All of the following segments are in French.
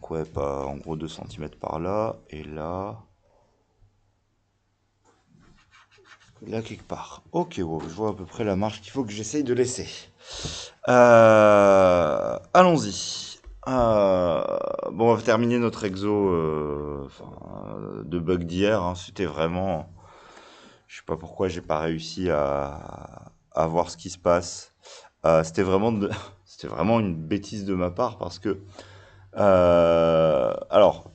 Donc ouais, pas en gros 2 centimètres par là, et là quelque part. Ok, wow, je vois à peu près la marge qu'il faut que j'essaye de laisser. Allons-y. Bon, on va terminer notre exo de bug d'hier, hein. C'était vraiment... Je sais pas pourquoi j'ai pas réussi à voir ce qui se passe. C'était vraiment, c'était vraiment une bêtise de ma part parce que... alors,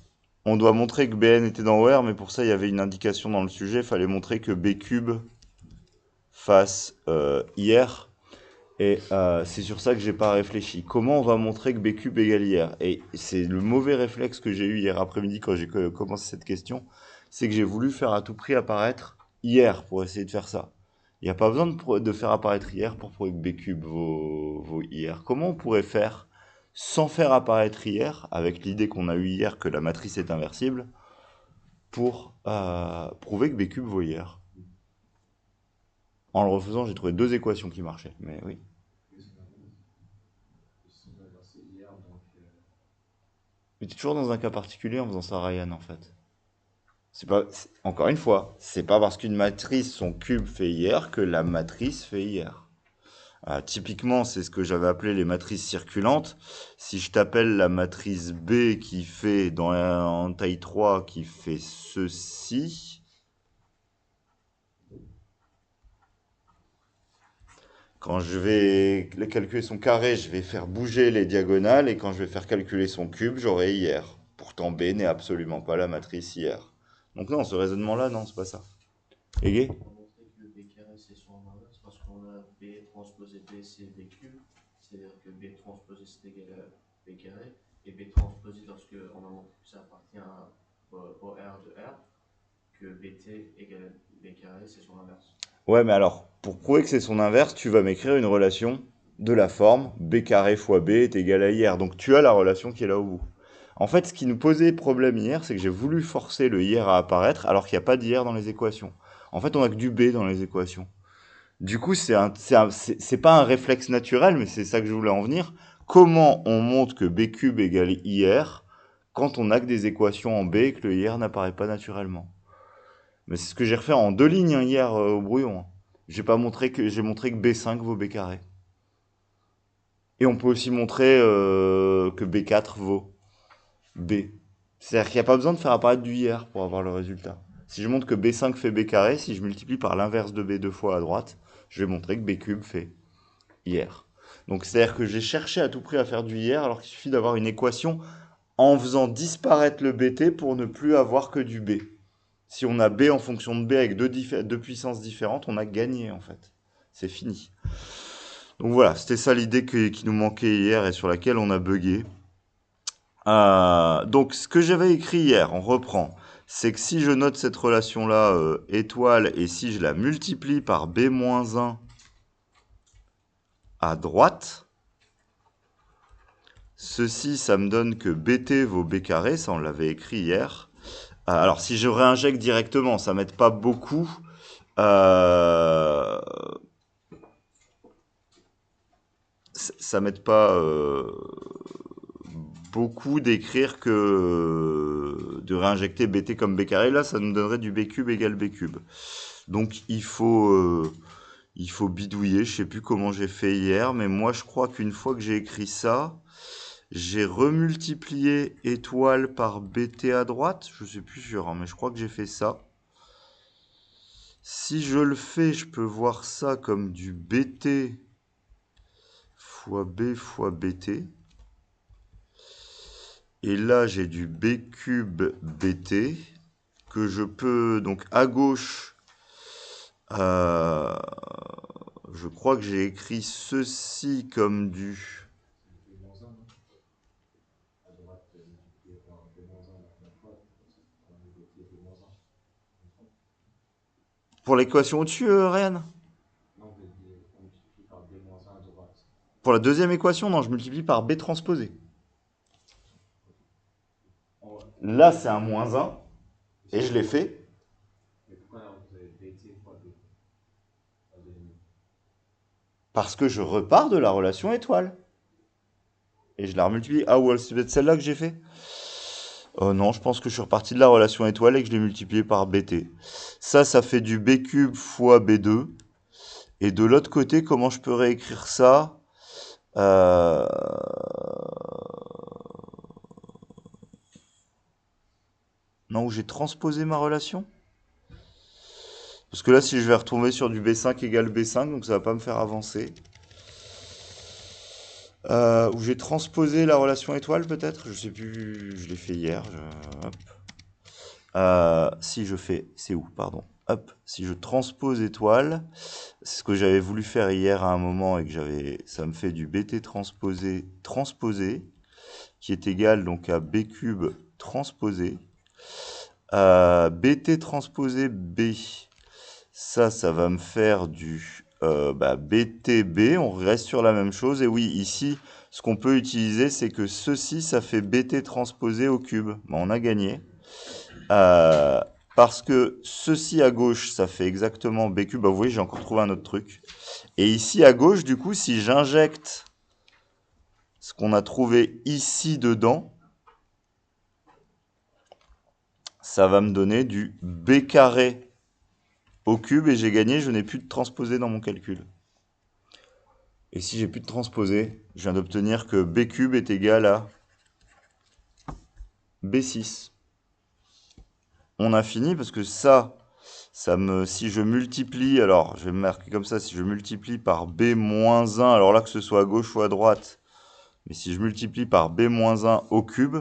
on doit montrer que BN était dans OR, mais pour ça, il y avait une indication dans le sujet. Il fallait montrer que B cube fasse IR. Et c'est sur ça que j'ai pas réfléchi. Comment on va montrer que B cube égale IR? Et c'est le mauvais réflexe que j'ai eu hier après-midi quand j'ai commencé cette question. C'est que j'ai voulu faire à tout prix apparaître IR pour essayer de faire ça. Il n'y a pas besoin de faire apparaître IR pour prouver que B cube vaut IR. Comment on pourrait faire sans faire apparaître IR, avec l'idée qu'on a eu hier que la matrice est inversible, pour prouver que B cube vaut IR? En le refaisant, j'ai trouvé deux équations qui marchaient. Mais oui. Mais t'es toujours dans un cas particulier en faisant ça, Ryan, en fait. C'est pas, encore une fois, c'est pas parce qu'une matrice, son cube fait IR que la matrice fait IR. Typiquement, c'est ce que j'avais appelé les matrices circulantes. Si je t'appelle la matrice B qui fait, en taille 3, qui fait ceci, quand je vais calculer son carré, je vais faire bouger les diagonales, et quand je vais faire calculer son cube, j'aurai IR. Pourtant, B n'est absolument pas la matrice IR. Donc non, ce raisonnement-là, non, c'est pas ça. Égé? On va montrer que B carré c'est son inverse parce qu'on a B transposé B c'est B cube, c'est-à-dire que B transposé c'est égal à B carré, et B transposé lorsque on a montré que ça appartient au R de R, que BT égale B carré c'est son inverse. Ouais, mais alors, pour prouver que c'est son inverse, tu vas m'écrire une relation de la forme B carré fois B est égal à IR. Donc tu as la relation qui est là au bout. En fait, ce qui nous posait problème hier, c'est que j'ai voulu forcer le IR à apparaître alors qu'il n'y a pas d'IR dans les équations. En fait, on a que du B dans les équations. Du coup, c'est pas un réflexe naturel, mais c'est ça que je voulais en venir. Comment on montre que B cube égale IR quand on a que des équations en B et que le IR n'apparaît pas naturellement? Mais c'est ce que j'ai refait en deux lignes, hein, hier au brouillon, hein. J'ai montré que B5 vaut B carré. Et on peut aussi montrer que B4 vaut B. C'est-à-dire qu'il n'y a pas besoin de faire apparaître du IR pour avoir le résultat. Si je montre que B5 fait B carré, si je multiplie par l'inverse de B deux fois à droite, je vais montrer que B cube fait IR. Donc c'est-à-dire que j'ai cherché à tout prix à faire du IR alors qu'il suffit d'avoir une équation en faisant disparaître le BT pour ne plus avoir que du B. Si on a B en fonction de B avec deux puissances différentes, on a gagné en fait. C'est fini. Donc voilà, c'était ça l'idée qui nous manquait hier et sur laquelle on a bugué. Donc ce que j'avais écrit hier, on reprend, c'est que si je note cette relation-là étoile et si je la multiplie par B-1 à droite, ceci, ça me donne que BT vaut B carré, ça on l'avait écrit hier. Alors si je réinjecte directement, ça m'aide pas beaucoup. Euh, ça m'aide pas beaucoup d'écrire que de réinjecter BT comme B carré. Là, ça nous donnerait du B cube égale B cube. Donc il faut bidouiller. Je sais plus comment j'ai fait hier, mais moi je crois qu'une fois que j'ai écrit ça, j'ai remultiplié étoile par BT à droite. Je sais plus sûr, hein, mais je crois que j'ai fait ça. Si je le fais, je peux voir ça comme du BT fois B fois BT. Et là, j'ai du B cube BT que je peux, donc à gauche, euh, je crois que j'ai écrit ceci comme du... Pour l'équation au-dessus, Ryan? Pour la deuxième équation, non, je multiplie par B transposé. Là, c'est un moins un et je l'ai fait parce que je repars de la relation étoile. Et je la remultiplie. Ah, ou c'est peut-être celle-là que j'ai fait? Non, je pense que je suis reparti de la relation étoile et que je l'ai multiplié par bt. Ça fait du b cube fois b2. Et de l'autre côté, comment je peux réécrire ça? Euh, Non, où j'ai transposé ma relation? Parce que là, si je vais retomber sur du b5 égale b5, donc ça va pas me faire avancer. Où j'ai transposé la relation étoile, peut-être? Je sais plus, je l'ai fait hier. Hop. Si je fais, c'est où, pardon. Hop, si je transpose étoile, c'est ce que j'avais voulu faire hier à un moment et que ça me fait du bt transposé transposé, qui est égal donc à b cube transposé. Bt transposé b, ça va me faire du btb, on reste sur la même chose. Et oui, ici, ce qu'on peut utiliser, c'est que ceci, ça fait bt transposé au cube. Bon, on a gagné. Parce que ceci à gauche, ça fait exactement b cube. Bah, vous voyez, j'ai encore trouvé un autre truc. Et ici à gauche, du coup, si j'injecte ce qu'on a trouvé ici dedans, ça va me donner du b carré au cube et j'ai gagné, je n'ai plus de transposé dans mon calcul. Et si j'ai plus de transposé, je viens d'obtenir que b cube est égal à b6. On a fini parce que si je multiplie, alors je vais me marquer comme ça, si je multiplie par b-1, alors là que ce soit à gauche ou à droite, mais si je multiplie par b-1 au cube,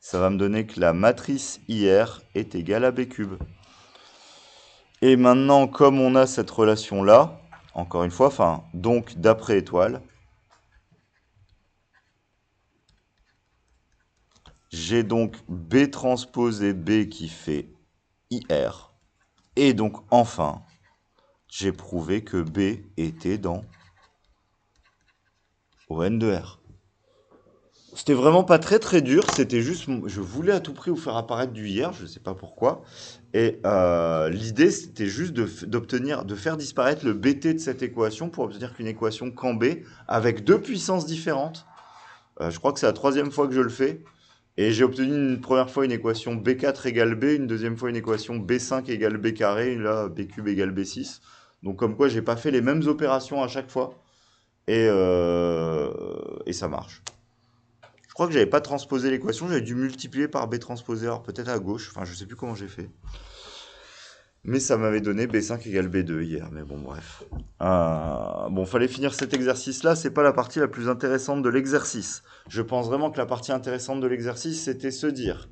ça va me donner que la matrice IR est égale à b cube. Et maintenant, comme on a cette relation-là, encore une fois, donc d'après étoile, j'ai donc B transposé B qui fait IR. Et donc, enfin, j'ai prouvé que B était dans ON de R. C'était vraiment pas très très dur, c'était juste, je voulais à tout prix vous faire apparaître du IR, je sais pas pourquoi. Et l'idée, c'était juste de faire disparaître le BT de cette équation pour obtenir qu'une équation cambée avec deux puissances différentes. Je crois que c'est la troisième fois que je le fais. Et j'ai obtenu une première fois une équation B4 égale B, une deuxième fois une équation B5 égale B carré, là B cube égale B6. Donc comme quoi j'ai pas fait les mêmes opérations à chaque fois. Et ça marche. Je crois que j'avais pas transposé l'équation, j'avais dû multiplier par B transposé, alors peut-être à gauche, enfin je sais plus comment j'ai fait. Mais ça m'avait donné B5 égale B2 hier, mais bon bref. Bon, fallait finir cet exercice-là, c'est pas la partie la plus intéressante de l'exercice. Je pense vraiment que la partie intéressante de l'exercice, c'était se dire,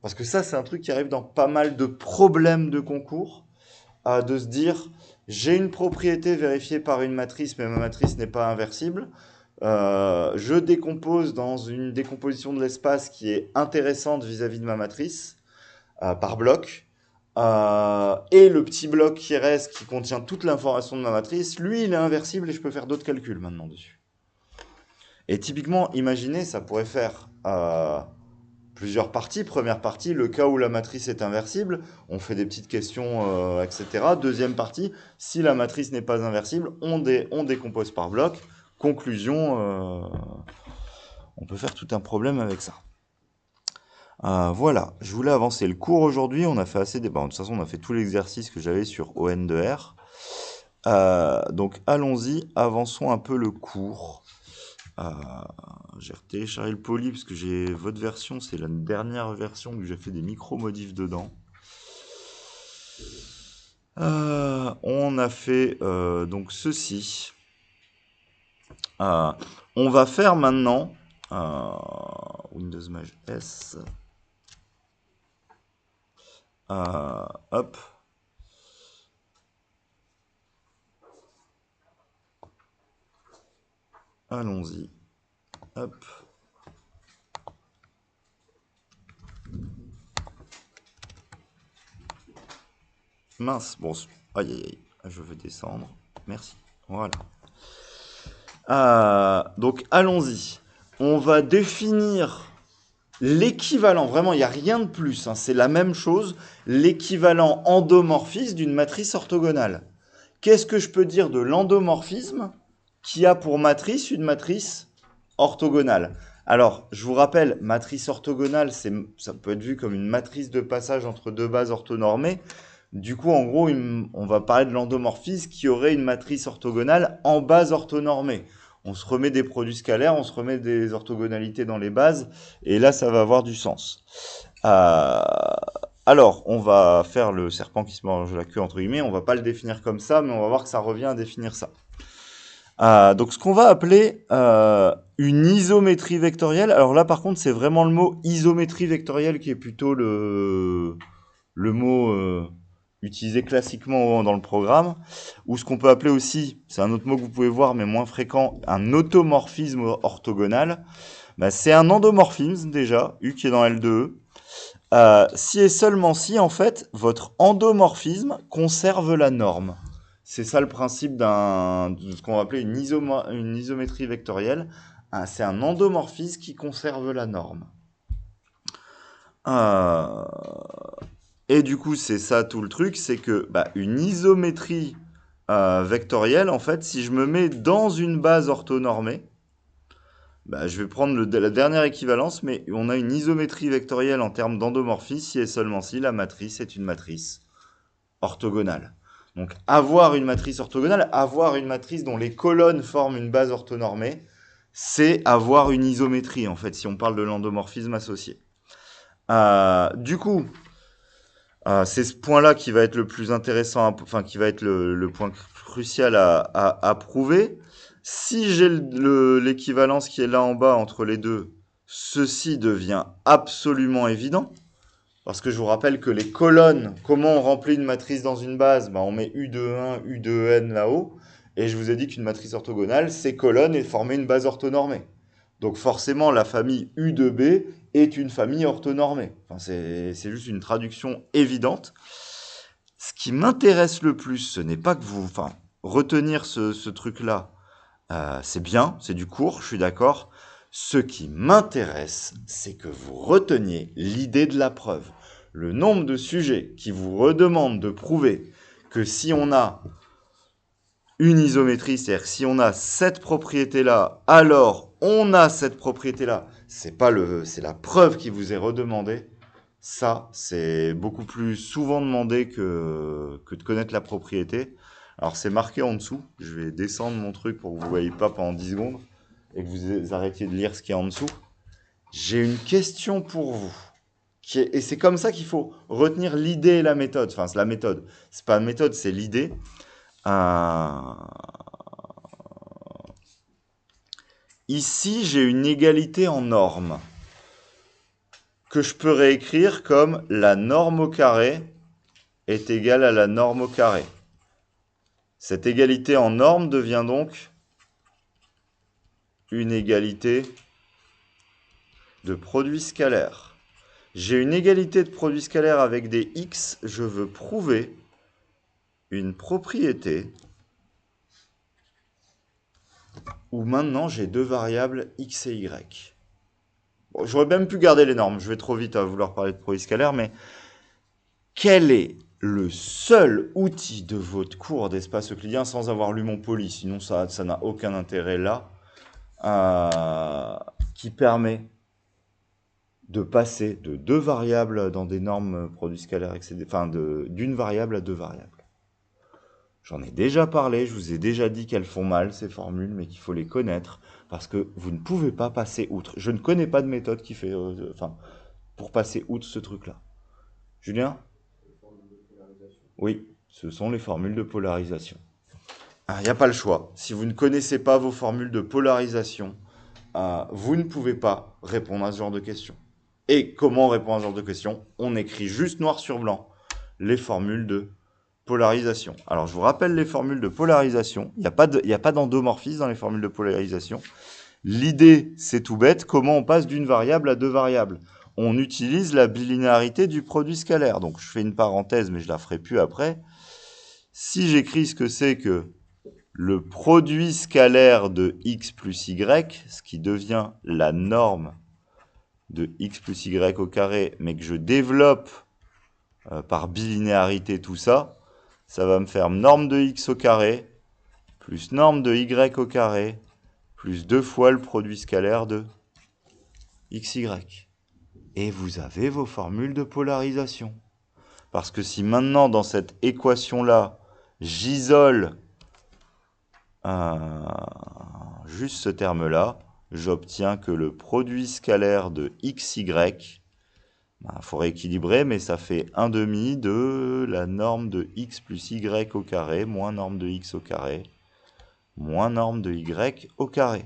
parce que ça c'est un truc qui arrive dans pas mal de problèmes de concours, de se dire, j'ai une propriété vérifiée par une matrice, mais ma matrice n'est pas inversible. Je décompose dans une décomposition de l'espace qui est intéressante vis-à-vis de ma matrice, par bloc. Et le petit bloc qui reste, qui contient toute l'information de ma matrice, lui, il est inversible et je peux faire d'autres calculs maintenant dessus. Et typiquement, imaginez, ça pourrait faire plusieurs parties. Première partie, le cas où la matrice est inversible, on fait des petites questions, etc. Deuxième partie, si la matrice n'est pas inversible, on décompose par bloc. Conclusion, on peut faire tout un problème avec ça. Voilà, je voulais avancer le cours aujourd'hui, on a fait assez de toute façon on a fait tout l'exercice que j'avais sur ON de R. Donc allons-y, avançons un peu le cours. J'ai téléchargé le poly parce que j'ai votre version, c'est la dernière version où j'ai fait des micro-modifs dedans. On a fait donc ceci. On va faire maintenant Windows Maj S. Hop. Allons-y. Hop. Mince. Bon, aïe aïe aïe. Je vais descendre. Merci. Voilà. Donc allons-y. On va définir l'équivalent. Vraiment, il n'y a rien de plus. C'est la même chose. L'équivalent endomorphisme d'une matrice orthogonale. Qu'est-ce que je peux dire de l'endomorphisme qui a pour matrice une matrice orthogonale. Alors, je vous rappelle, matrice orthogonale, ça peut être vu comme une matrice de passage entre deux bases orthonormées. Du coup, en gros, on va parler de l'endomorphisme qui aurait une matrice orthogonale en base orthonormée. On se remet des produits scalaires, on se remet des orthogonalités dans les bases, et là, ça va avoir du sens. Alors, on va faire le serpent qui se mange la queue, entre guillemets. On va pas le définir comme ça, mais on va voir que ça revient à définir ça. Donc, ce qu'on va appeler une isométrie vectorielle. Alors là, par contre, c'est vraiment le mot isométrie vectorielle qui est plutôt le mot utilisé classiquement dans le programme. Ou ce qu'on peut appeler aussi, c'est un autre mot que vous pouvez voir, mais moins fréquent, un automorphisme orthogonal. C'est un endomorphisme déjà, U qui est dans L2E. Si et seulement si, en fait, votre endomorphisme conserve la norme. C'est ça le principe de ce qu'on va appeler une isométrie vectorielle. C'est un endomorphisme qui conserve la norme. Et du coup, c'est ça tout le truc, c'est que une isométrie vectorielle, en fait, si je me mets dans une base orthonormée, je vais prendre la dernière équivalence, mais on a une isométrie vectorielle en termes d'endomorphisme si et seulement si la matrice est une matrice orthogonale. Donc avoir une matrice orthogonale, avoir une matrice dont les colonnes forment une base orthonormée, c'est avoir une isométrie, en fait, si on parle de l'endomorphisme associé. Du coup, c'est ce point-là qui va être le plus intéressant, qui va être le point crucial à prouver. Si j'ai l'équivalence qui est là en bas entre les deux, ceci devient absolument évident. Parce que je vous rappelle que les colonnes, comment on remplit une matrice dans une base, on met U de 1, U de n là-haut. Et je vous ai dit qu'une matrice orthogonale, ces colonnes et former une base orthonormée. Donc forcément, la famille U de B est une famille orthonormée. C'est juste une traduction évidente. Ce qui m'intéresse le plus, ce n'est pas que vous... retenir ce truc-là, c'est bien, c'est du cours, je suis d'accord. Ce qui m'intéresse, c'est que vous reteniez l'idée de la preuve. Le nombre de sujets qui vous redemandent de prouver que si on a une isométrie, c'est-à-dire que si on a cette propriété-là, alors on a cette propriété-là, c'est la preuve qui vous est redemandée. Ça, c'est beaucoup plus souvent demandé que de connaître la propriété. Alors, c'est marqué en dessous. Je vais descendre mon truc pour que vous ne voyez pas pendant 10 secondes et que vous arrêtiez de lire ce qu'il y a en dessous. J'ai une question pour vous. Et c'est comme ça qu'il faut retenir l'idée et la méthode. Enfin, c'est la méthode. C'est pas la méthode, c'est l'idée. Ici, j'ai une égalité en norme que je peux réécrire comme la norme au carré est égale à la norme au carré. Cette égalité en norme devient donc une égalité de produit scalaire. J'ai une égalité de produit scalaire avec des x, je veux prouver une propriété où maintenant j'ai deux variables x et y. Bon, j'aurais même pu garder les normes, je vais trop vite à vouloir parler de produit scalaire, mais quel est le seul outil de votre cours d'espace euclidien sans avoir lu mon poly, sinon ça n'a aucun intérêt là, qui permet de passer de deux variables dans des normes produits scalaires, d'une variable à deux variables. J'en ai déjà parlé, je vous ai déjà dit qu'elles font mal ces formules, mais qu'il faut les connaître, parce que vous ne pouvez pas passer outre. Je ne connais pas de méthode qui fait, pour passer outre ce truc-là. Julien ? Oui, ce sont les formules de polarisation. Il n'y a pas le choix. Si vous ne connaissez pas vos formules de polarisation, vous ne pouvez pas répondre à ce genre de questions. Et comment répondre à ce genre de questions? On écrit juste noir sur blanc les formules de polarisation. Alors, je vous rappelle les formules de polarisation. Il n'y a pas d'endomorphisme dans les formules de polarisation. L'idée, c'est tout bête. Comment on passe d'une variable à deux variables? On utilise la bilinéarité du produit scalaire. Donc, je fais une parenthèse, mais je la ferai plus après. Si j'écris ce que c'est que le produit scalaire de x plus y, ce qui devient la norme de x plus y au carré, mais que je développe par bilinéarité tout ça, ça va me faire norme de x au carré, plus norme de y au carré, plus 2 fois le produit scalaire de xy. Et vous avez vos formules de polarisation. Parce que si maintenant, dans cette équation-là, j'isole juste ce terme-là, j'obtiens que le produit scalaire de xy, faut rééquilibrer, mais ça fait 1 demi de la norme de x plus y au carré, moins norme de x au carré, moins norme de y au carré.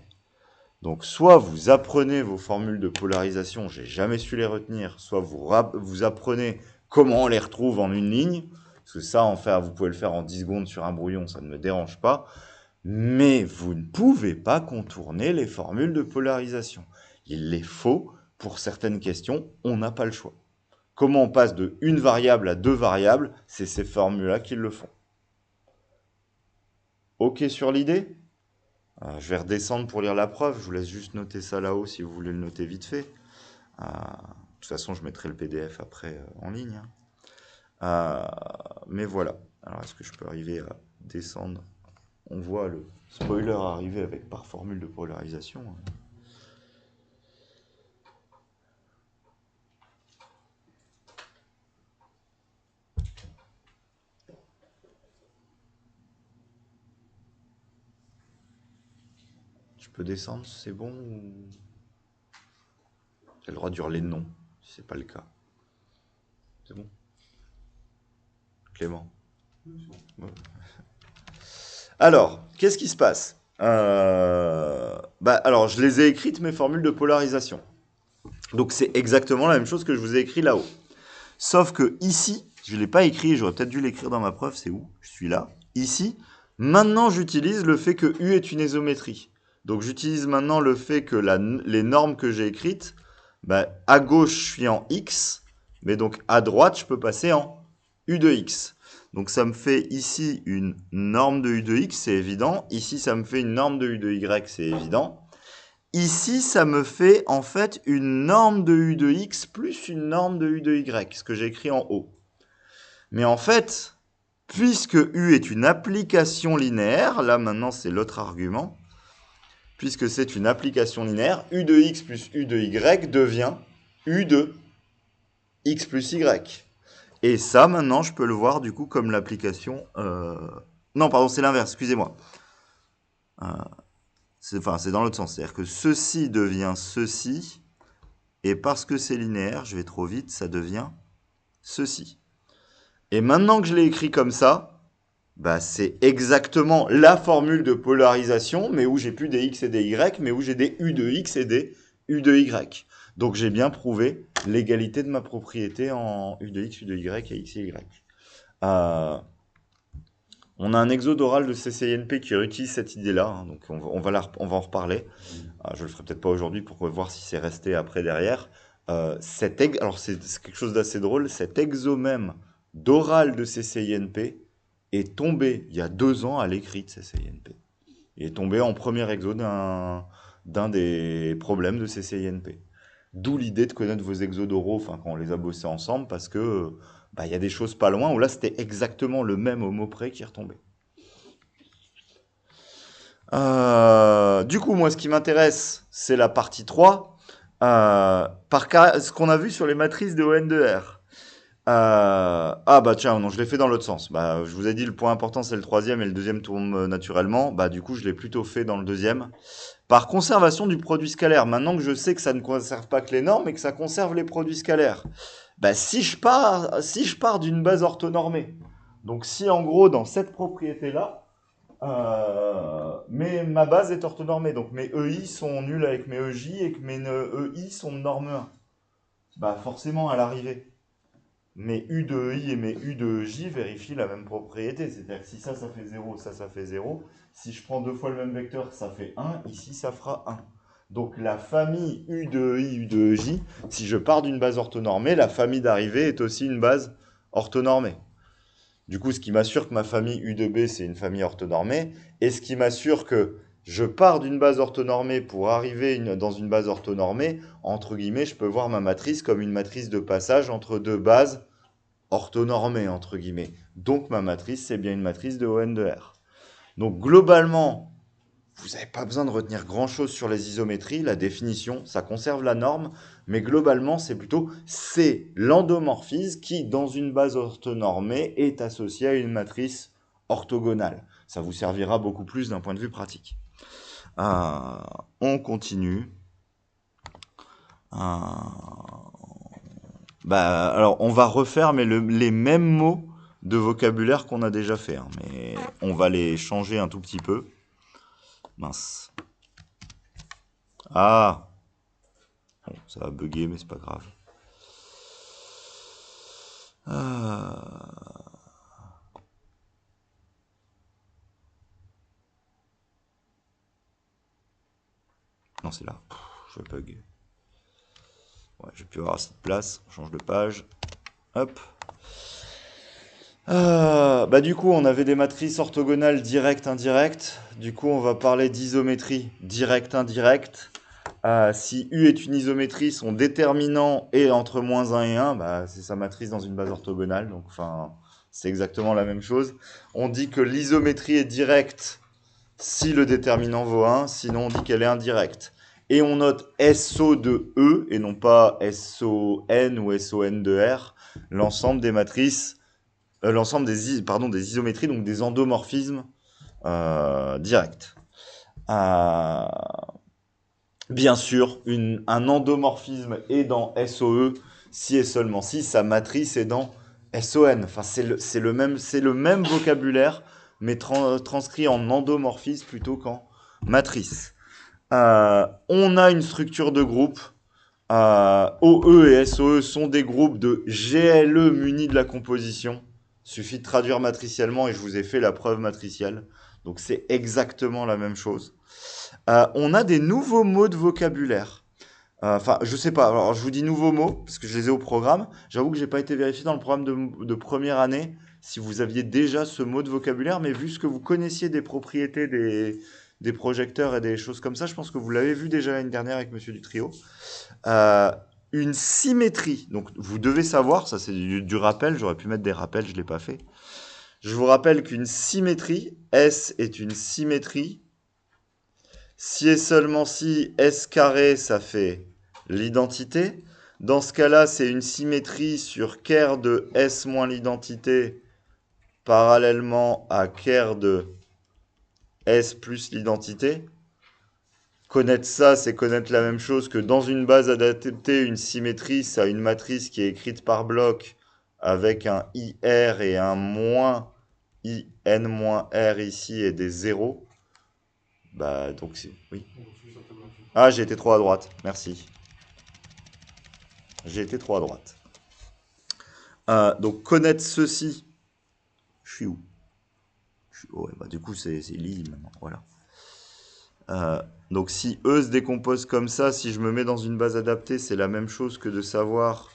Donc soit vous apprenez vos formules de polarisation, j'ai jamais su les retenir, soit vous apprenez comment on les retrouve en une ligne, parce que ça, vous pouvez le faire en 10 secondes sur un brouillon, ça ne me dérange pas, mais vous ne pouvez pas contourner les formules de polarisation. Il les faut pour certaines questions, on n'a pas le choix. Comment on passe de une variable à 2 variables, c'est ces formules-là qui le font. Ok sur l'idée ? Je vais redescendre pour lire la preuve, je vous laisse juste noter ça là-haut si vous voulez le noter vite fait. De toute façon, je mettrai le PDF après en ligne. Mais voilà. Alors, est-ce que je peux arriver à descendre? On voit le spoiler arriver avec par formule de polarisation. Je peux descendre, c'est bon ou... J'ai le droit de hurler non, si c'est pas le cas. C'est bon? Clément? Ouais. Alors, qu'est-ce qui se passe? Alors, je les ai écrites, mes formules de polarisation. Donc, c'est exactement la même chose que je vous ai écrit là-haut. Sauf que ici, je ne l'ai pas écrit, j'aurais peut-être dû l'écrire dans ma preuve, c'est où? Je suis là. Ici, maintenant, j'utilise le fait que U est une isométrie. Donc, j'utilise maintenant le fait que les normes que j'ai écrites, à gauche, je suis en X, mais donc à droite, je peux passer en U de X. Donc ça me fait ici une norme de U de X, c'est évident. Ici, ça me fait une norme de U de Y, c'est évident. Ici, ça me fait en fait une norme de U de X plus une norme de U de Y, ce que j'ai écrit en haut. Mais en fait, puisque U est une application linéaire, là maintenant c'est l'autre argument, puisque c'est une application linéaire, U de X plus U de Y devient U de X plus Y. Et ça, maintenant, je peux le voir du coup comme l'application... Non, pardon, c'est l'inverse, excusez-moi. C'est dans l'autre sens. C'est-à-dire que ceci devient ceci, et parce que c'est linéaire, je vais trop vite, ça devient ceci. Et maintenant que je l'ai écrit comme ça, c'est exactement la formule de polarisation, mais où j'ai plus des x et des y, mais où j'ai des u de x et des u de y. Donc j'ai bien prouvé l'égalité de ma propriété en u de x, u de y et x et y. On a un exode oral de CCINP qui réutilise cette idée-là, hein, donc on va en reparler. Je le ferai peut-être pas aujourd'hui pour voir si c'est resté après derrière. Alors c'est quelque chose d'assez drôle, cet exomème d'oral de CCINP est tombé il y a 2 ans à l'écrit de CCINP. Il est tombé en premier exode d'un des problèmes de CCINP. D'où l'idée de connaître vos exodes oraux, quand on les a bossés ensemble, parce que il y a des choses pas loin où là c'était exactement le même au mot près qui est retombé. Du coup, moi, ce qui m'intéresse, c'est la partie 3. Ce qu'on a vu sur les matrices de ON de R. Tiens, non, je l'ai fait dans l'autre sens. Je vous ai dit, le point important, c'est le troisième et le deuxième tombe naturellement. Du coup, je l'ai plutôt fait dans le deuxième. Par conservation du produit scalaire. Maintenant que je sais que ça ne conserve pas que les normes et que ça conserve les produits scalaires. Si je pars d'une base orthonormée, donc si en gros, dans cette propriété-là, mais ma base est orthonormée, donc mes EI sont nuls avec mes EJ et que mes EI sont de norme 1. Forcément, à l'arrivée, mes U de EI et mes U de EJ vérifient la même propriété. C'est-à-dire que si ça fait 0, ça fait 0. Si je prends 2 fois le même vecteur, ça fait 1. Ici, ça fera 1. Donc la famille U de EI, U de EJ, si je pars d'une base orthonormée, la famille d'arrivée est aussi une base orthonormée. Du coup, ce qui m'assure que ma famille U de B, c'est une famille orthonormée, et ce qui m'assure que je pars d'une base orthonormée pour arriver dans une base orthonormée, entre guillemets, je peux voir ma matrice comme une matrice de passage entre 2 bases orthonormées, entre guillemets. Donc ma matrice, c'est bien une matrice de ON de R. Donc globalement, vous n'avez pas besoin de retenir grand-chose sur les isométries, la définition, ça conserve la norme, mais globalement, c'est l'endomorphisme qui, dans une base orthonormée, est associé à une matrice orthogonale. Ça vous servira beaucoup plus d'un point de vue pratique. On continue. Alors, on va refaire mais les mêmes mots de vocabulaire qu'on a déjà fait, hein, mais on va les changer un tout petit peu. Mince. Ah, bon, ça va bugger, mais c'est pas grave. Ah. Non, c'est là. Je bug. Ouais, je vais plus avoir cette place. On change de page. Hop. Du coup, on avait des matrices orthogonales directes, indirectes. Du coup, on va parler d'isométrie directe, indirecte. Si U est une isométrie, son déterminant est entre moins 1 et 1, c'est sa matrice dans une base orthogonale. Donc, enfin, c'est exactement la même chose. On dit que l'isométrie est directe si le déterminant vaut 1, sinon on dit qu'elle est indirecte. Et on note SO de E, et non pas SON ou SON de R, l'ensemble des matrices, l'ensemble des isométries, donc des endomorphismes directs. Euh, Bien sûr, un endomorphisme est dans SOE si et seulement si sa matrice est dans SON. Enfin, c'est le même vocabulaire, mais transcrit en endomorphisme plutôt qu'en matrice. On a une structure de groupe. OE et SOE sont des groupes de GLE munis de la composition. Suffit de traduire matriciellement et je vous ai fait la preuve matricielle. Donc c'est exactement la même chose. On a des nouveaux mots de vocabulaire. Enfin, je sais pas. Alors, je vous dis nouveaux mots parce que je les ai au programme. J'avoue que j'ai pas été vérifié dans le programme de première année si vous aviez déjà ce mot de vocabulaire, mais vu ce que vous connaissiez des propriétés des projecteurs et des choses comme ça, je pense que vous l'avez vu déjà l'année dernière avec Monsieur Dutrio. Euh, une symétrie. Donc, vous devez savoir, ça c'est du rappel. J'aurais pu mettre des rappels, je l'ai pas fait. Je vous rappelle qu'une symétrie, S est une symétrie. Si et seulement si S carré, ça fait l'identité. Dans ce cas-là, c'est une symétrie sur ker de S moins l'identité parallèlement à ker de S plus l'identité. Connaître ça, c'est connaître la même chose que dans une base adaptée, une symétrie, ça a une matrice qui est écrite par bloc avec un IR et un moins IN-R ici et des zéros. Donc c'est... Oui. Ah, j'ai été trop à droite. Merci. J'ai été trop à droite. Donc connaître ceci. Je suis où? Ouais, du coup, c'est l'i maintenant. Voilà. Euh, donc si E se décompose comme ça, si je me mets dans une base adaptée, c'est la même chose que de savoir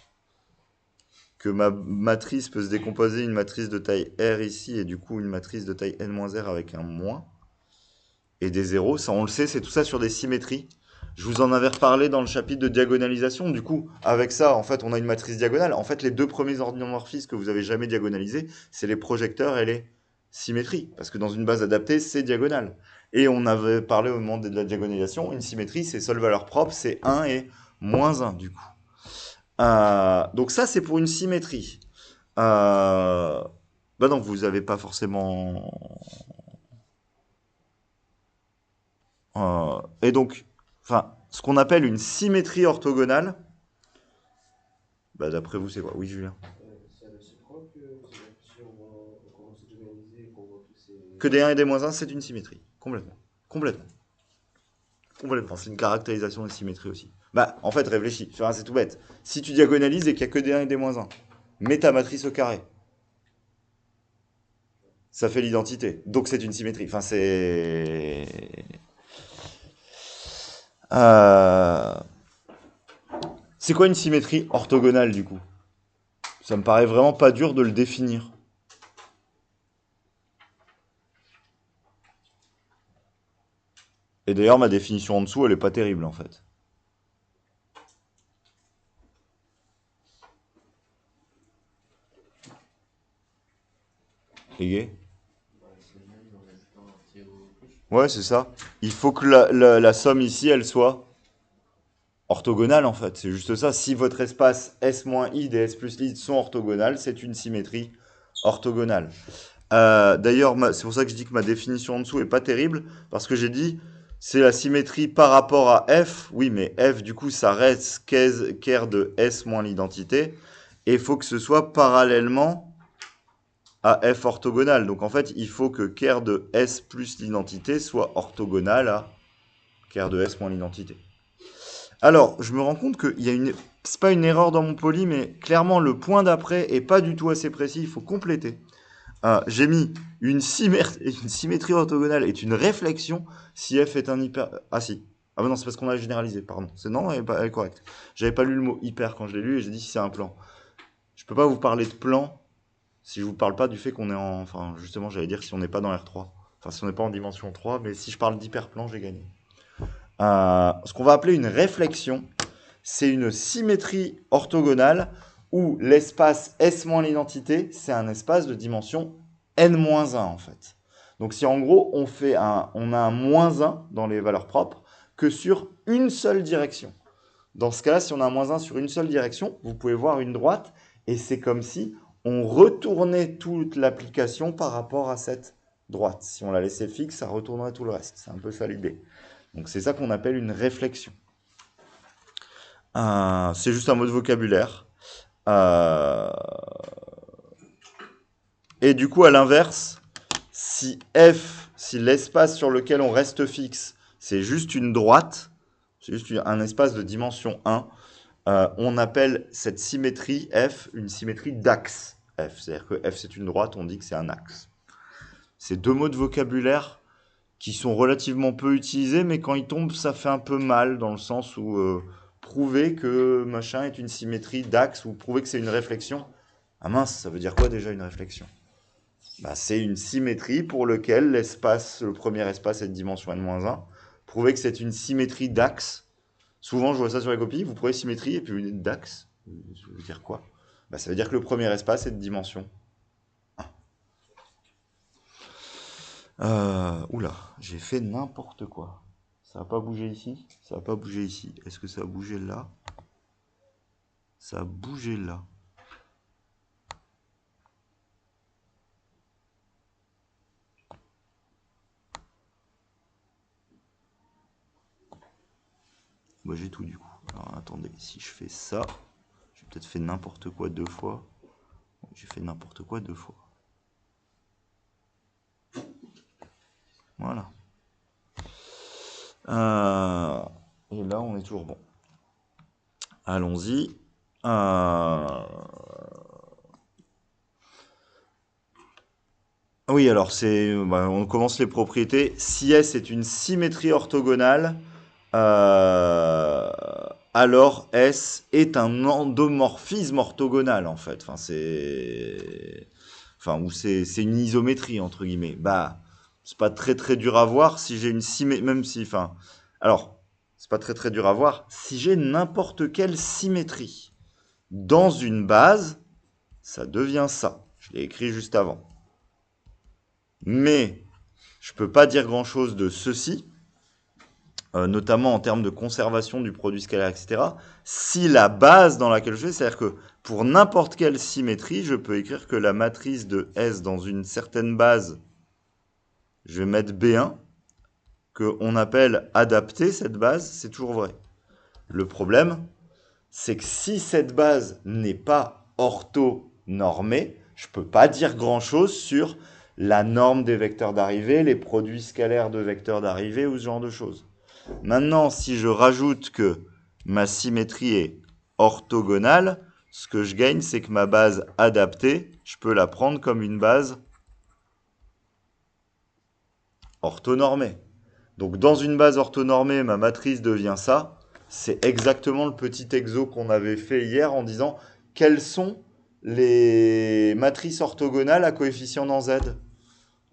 que ma matrice peut se décomposer une matrice de taille R ici et du coup une matrice de taille N-R avec un moins et des zéros. Ça, on le sait, c'est tout ça sur des symétries. Je vous en avais reparlé dans le chapitre de diagonalisation. Du coup, avec ça, en fait, on a une matrice diagonale. En fait, les deux premiers endomorphismes que vous avez jamais diagonalisés, c'est les projecteurs et les symétries. Parce que dans une base adaptée, c'est diagonale. Et on avait parlé au moment de la diagonalisation, une symétrie, c'est seule valeur propre, c'est 1 et moins 1, du coup. Donc ça, c'est pour une symétrie. Euh, donc, vous n'avez pas forcément... et donc, enfin, ce qu'on appelle une symétrie orthogonale, d'après vous, c'est quoi? Oui, Julien. C'est réciproque, c'est-à-dire que si on commence à diagonaliser et qu'on voit tous Que ces... des 1 et des moins 1, c'est une symétrie. Complètement. Complètement. Complètement. C'est une caractérisation de symétrie aussi. En fait, réfléchis. Enfin, c'est tout bête. Si tu diagonalises et qu'il n'y a que des 1 et des moins 1, mets ta matrice au carré. Ça fait l'identité. Donc c'est une symétrie. Enfin, c'est... Euh, C'est quoi une symétrie orthogonale, du coup? Ça me paraît vraiment pas dur de le définir. Et d'ailleurs, ma définition en dessous, elle est pas terrible, en fait. Égé? C'est le même en ajoutant un tiers au plus. Ouais, c'est ça. Il faut que la somme ici, elle soit orthogonale, en fait. C'est juste ça. Si votre espace S-I des S plus I sont orthogonales, c'est une symétrie orthogonale. D'ailleurs, c'est pour ça que je dis que ma définition en dessous est pas terrible, parce que j'ai dit c'est la symétrie par rapport à f. Oui, mais f, du coup, ça reste ker de s moins l'identité, et il faut que ce soit parallèlement à f orthogonal. Donc en fait, il faut que ker de s plus l'identité soit orthogonal à ker de s moins l'identité. Alors, je me rends compte qu'il y a une... C'est pas une erreur dans mon poly, mais clairement, le point d'après est pas du tout assez précis, il faut compléter. J'ai mis une symétrie orthogonale est une réflexion si f est un hyper... Ah si. Ah bah non, c'est parce qu'on a généralisé, pardon. Non, elle est correcte. J'avais pas lu le mot hyper quand je l'ai lu et j'ai dit si c'est un plan. Je peux pas vous parler de plan si je vous parle pas du fait qu'on est en... Enfin, justement, j'allais dire si on n'est pas dans R3. Enfin, si on n'est pas en dimension 3, mais si je parle d'hyperplan, j'ai gagné. Ce qu'on va appeler une réflexion, c'est une symétrie orthogonale où l'espace S moins l'identité, c'est un espace de dimension n-1 en fait. Donc si en gros on a un moins 1 dans les valeurs propres que sur une seule direction. Dans ce cas-là, si on a un moins 1 sur une seule direction, vous pouvez voir une droite et c'est comme si on retournait toute l'application par rapport à cette droite. Si on la laissait fixe, ça retournerait tout le reste. C'est un peu ça l'idée. Donc c'est ça qu'on appelle une réflexion. C'est juste un mot de vocabulaire. Euh, Et du coup, à l'inverse, si si l'espace sur lequel on reste fixe, c'est juste une droite, c'est juste un espace de dimension 1, on appelle cette symétrie F une symétrie d'axe F. C'est-à-dire que F c'est une droite, on dit que c'est un axe. C'est deux mots de vocabulaire qui sont relativement peu utilisés, mais quand ils tombent, ça fait un peu mal, dans le sens où prouver que machin est une symétrie d'axe, ou prouver que c'est une réflexion. Ah mince, ça veut dire quoi déjà une réflexion? Bah, c'est une symétrie pour laquelle le premier espace est de dimension n-1. Prouver que c'est une symétrie d'axe. Souvent, je vois ça sur les copies, vous prouvez symétrie et puis vous dites d'axe. Ça veut dire quoi? Bah, ça veut dire que le premier espace est de dimension 1. Oula, j'ai fait n'importe quoi. Ça n'a pas bougé ici? Ça n'a pas bougé ici. Est-ce que ça a bougé là? Ça a bougé là. Bah, j'ai tout du coup. Alors attendez, si je fais ça, j'ai peut-être fait n'importe quoi deux fois. J'ai fait n'importe quoi deux fois. Voilà. Et là, on est toujours bon. Allons-y. Oui, alors on commence les propriétés. Si S est une symétrie orthogonale, euh, alors S est un endomorphisme orthogonal en fait. Ou c'est une isométrie entre guillemets. Bah, c'est pas très très dur à voir si j'ai une symétrie, même si, alors, c'est pas très très dur à voir si j'ai n'importe quelle symétrie dans une base, ça devient ça. Je l'ai écrit juste avant. Mais je peux pas dire grand chose de ceci, notamment en termes de conservation du produit scalaire, etc. Si la base dans laquelle je vais, c'est-à-dire que pour n'importe quelle symétrie, je peux écrire que la matrice de S dans une certaine base, je vais mettre B1, qu'on appelle adapter cette base, c'est toujours vrai. Le problème, c'est que si cette base n'est pas orthonormée, je ne peux pas dire grand-chose sur la norme des vecteurs d'arrivée, les produits scalaires de vecteurs d'arrivée ou ce genre de choses. Maintenant, si je rajoute que ma symétrie est orthogonale, ce que je gagne, c'est que ma base adaptée, je peux la prendre comme une base orthonormée. Donc dans une base orthonormée, ma matrice devient ça. C'est exactement le petit exo qu'on avait fait hier en disant quelles sont les matrices orthogonales à coefficient dans Z.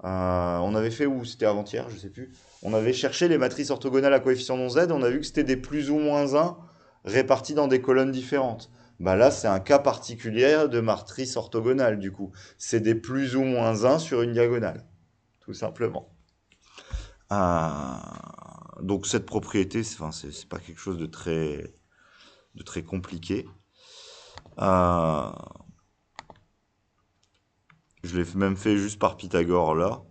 On avait fait où? C'était avant-hier, je sais plus. On avait cherché les matrices orthogonales à coefficient non Z, on a vu que c'était des plus ou moins 1 répartis dans des colonnes différentes. Bah là, c'est un cas particulier de matrice orthogonale, du coup. C'est des plus ou moins 1 sur une diagonale, tout simplement. Donc cette propriété, c'est pas quelque chose de très compliqué. Euh, je l'ai même fait juste par Pythagore là.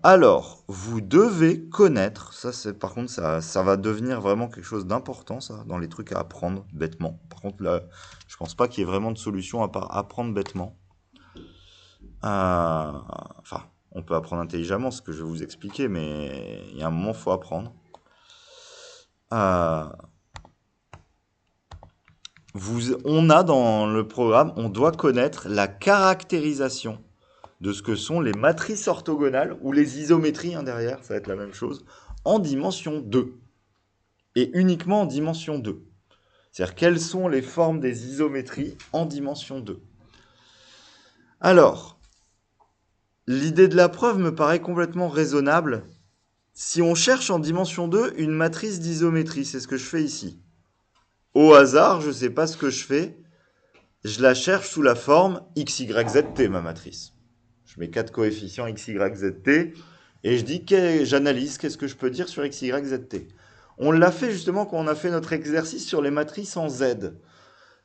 Alors, vous devez connaître, par contre, ça va devenir vraiment quelque chose d'important, ça, dans les trucs à apprendre bêtement. Par contre, là, je pense pas qu'il y ait vraiment de solution à part apprendre bêtement. Enfin, on peut apprendre intelligemment, ce que je vais vous expliquer, mais il y a un moment, il faut apprendre. Euh, on a dans le programme, on doit connaître la caractérisation de ce que sont les matrices orthogonales ou les isométries, hein, derrière, ça va être la même chose, en dimension 2. Et uniquement en dimension 2. C'est-à-dire quelles sont les formes des isométries en dimension 2. Alors, l'idée de la preuve me paraît complètement raisonnable. Si on cherche en dimension 2 une matrice d'isométrie, c'est ce que je fais ici. Au hasard, je ne sais pas ce que je fais, je la cherche sous la forme x, y, z, t, ma matrice. Je mets 4 coefficients x, y, z, t, et je dis j'analyse, qu'est-ce que je peux dire sur x, y, z, t. On l'a fait justement quand on a fait notre exercice sur les matrices en z.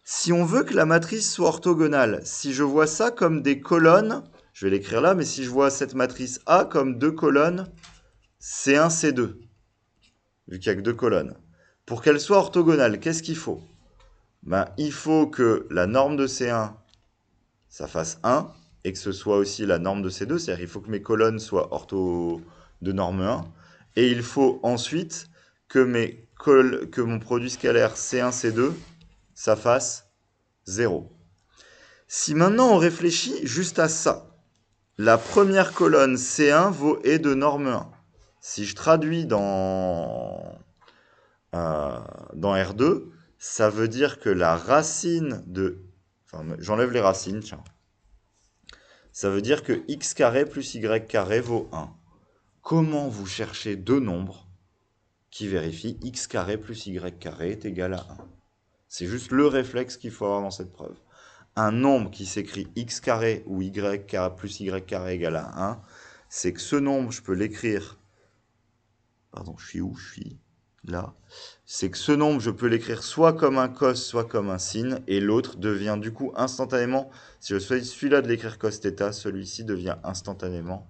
Si on veut que la matrice soit orthogonale, si je vois ça comme des colonnes, je vais l'écrire là, mais si je vois cette matrice A comme deux colonnes, C1, C2, vu qu'il n'y a que deux colonnes. Pour qu'elle soit orthogonale, qu'est-ce qu'il faut? Il faut que la norme de C1, ça fasse 1, et que ce soit aussi la norme de C2, c'est-à-dire qu'il faut que mes colonnes soient ortho de norme 1, et il faut ensuite que, que mon produit scalaire C1, C2, ça fasse 0. Si maintenant on réfléchit juste à ça, la première colonne C1 est de norme 1. Si je traduis dans R2, ça veut dire que la racine de... Enfin, j'enlève les racines, tiens. Ça veut dire que x carré plus y carré vaut 1. Comment vous cherchez deux nombres qui vérifient x carré plus y carré est égal à 1? C'est juste le réflexe qu'il faut avoir dans cette preuve. Un nombre qui s'écrit x carré ou y carré plus y carré égale à 1, c'est que ce nombre, je peux l'écrire... Pardon, je suis où? Je suis là. C'est que ce nombre, je peux l'écrire soit comme un cos, soit comme un sin, et l'autre devient du coup instantanément, si je choisis celui-là de l'écrire cos θ, celui-ci devient instantanément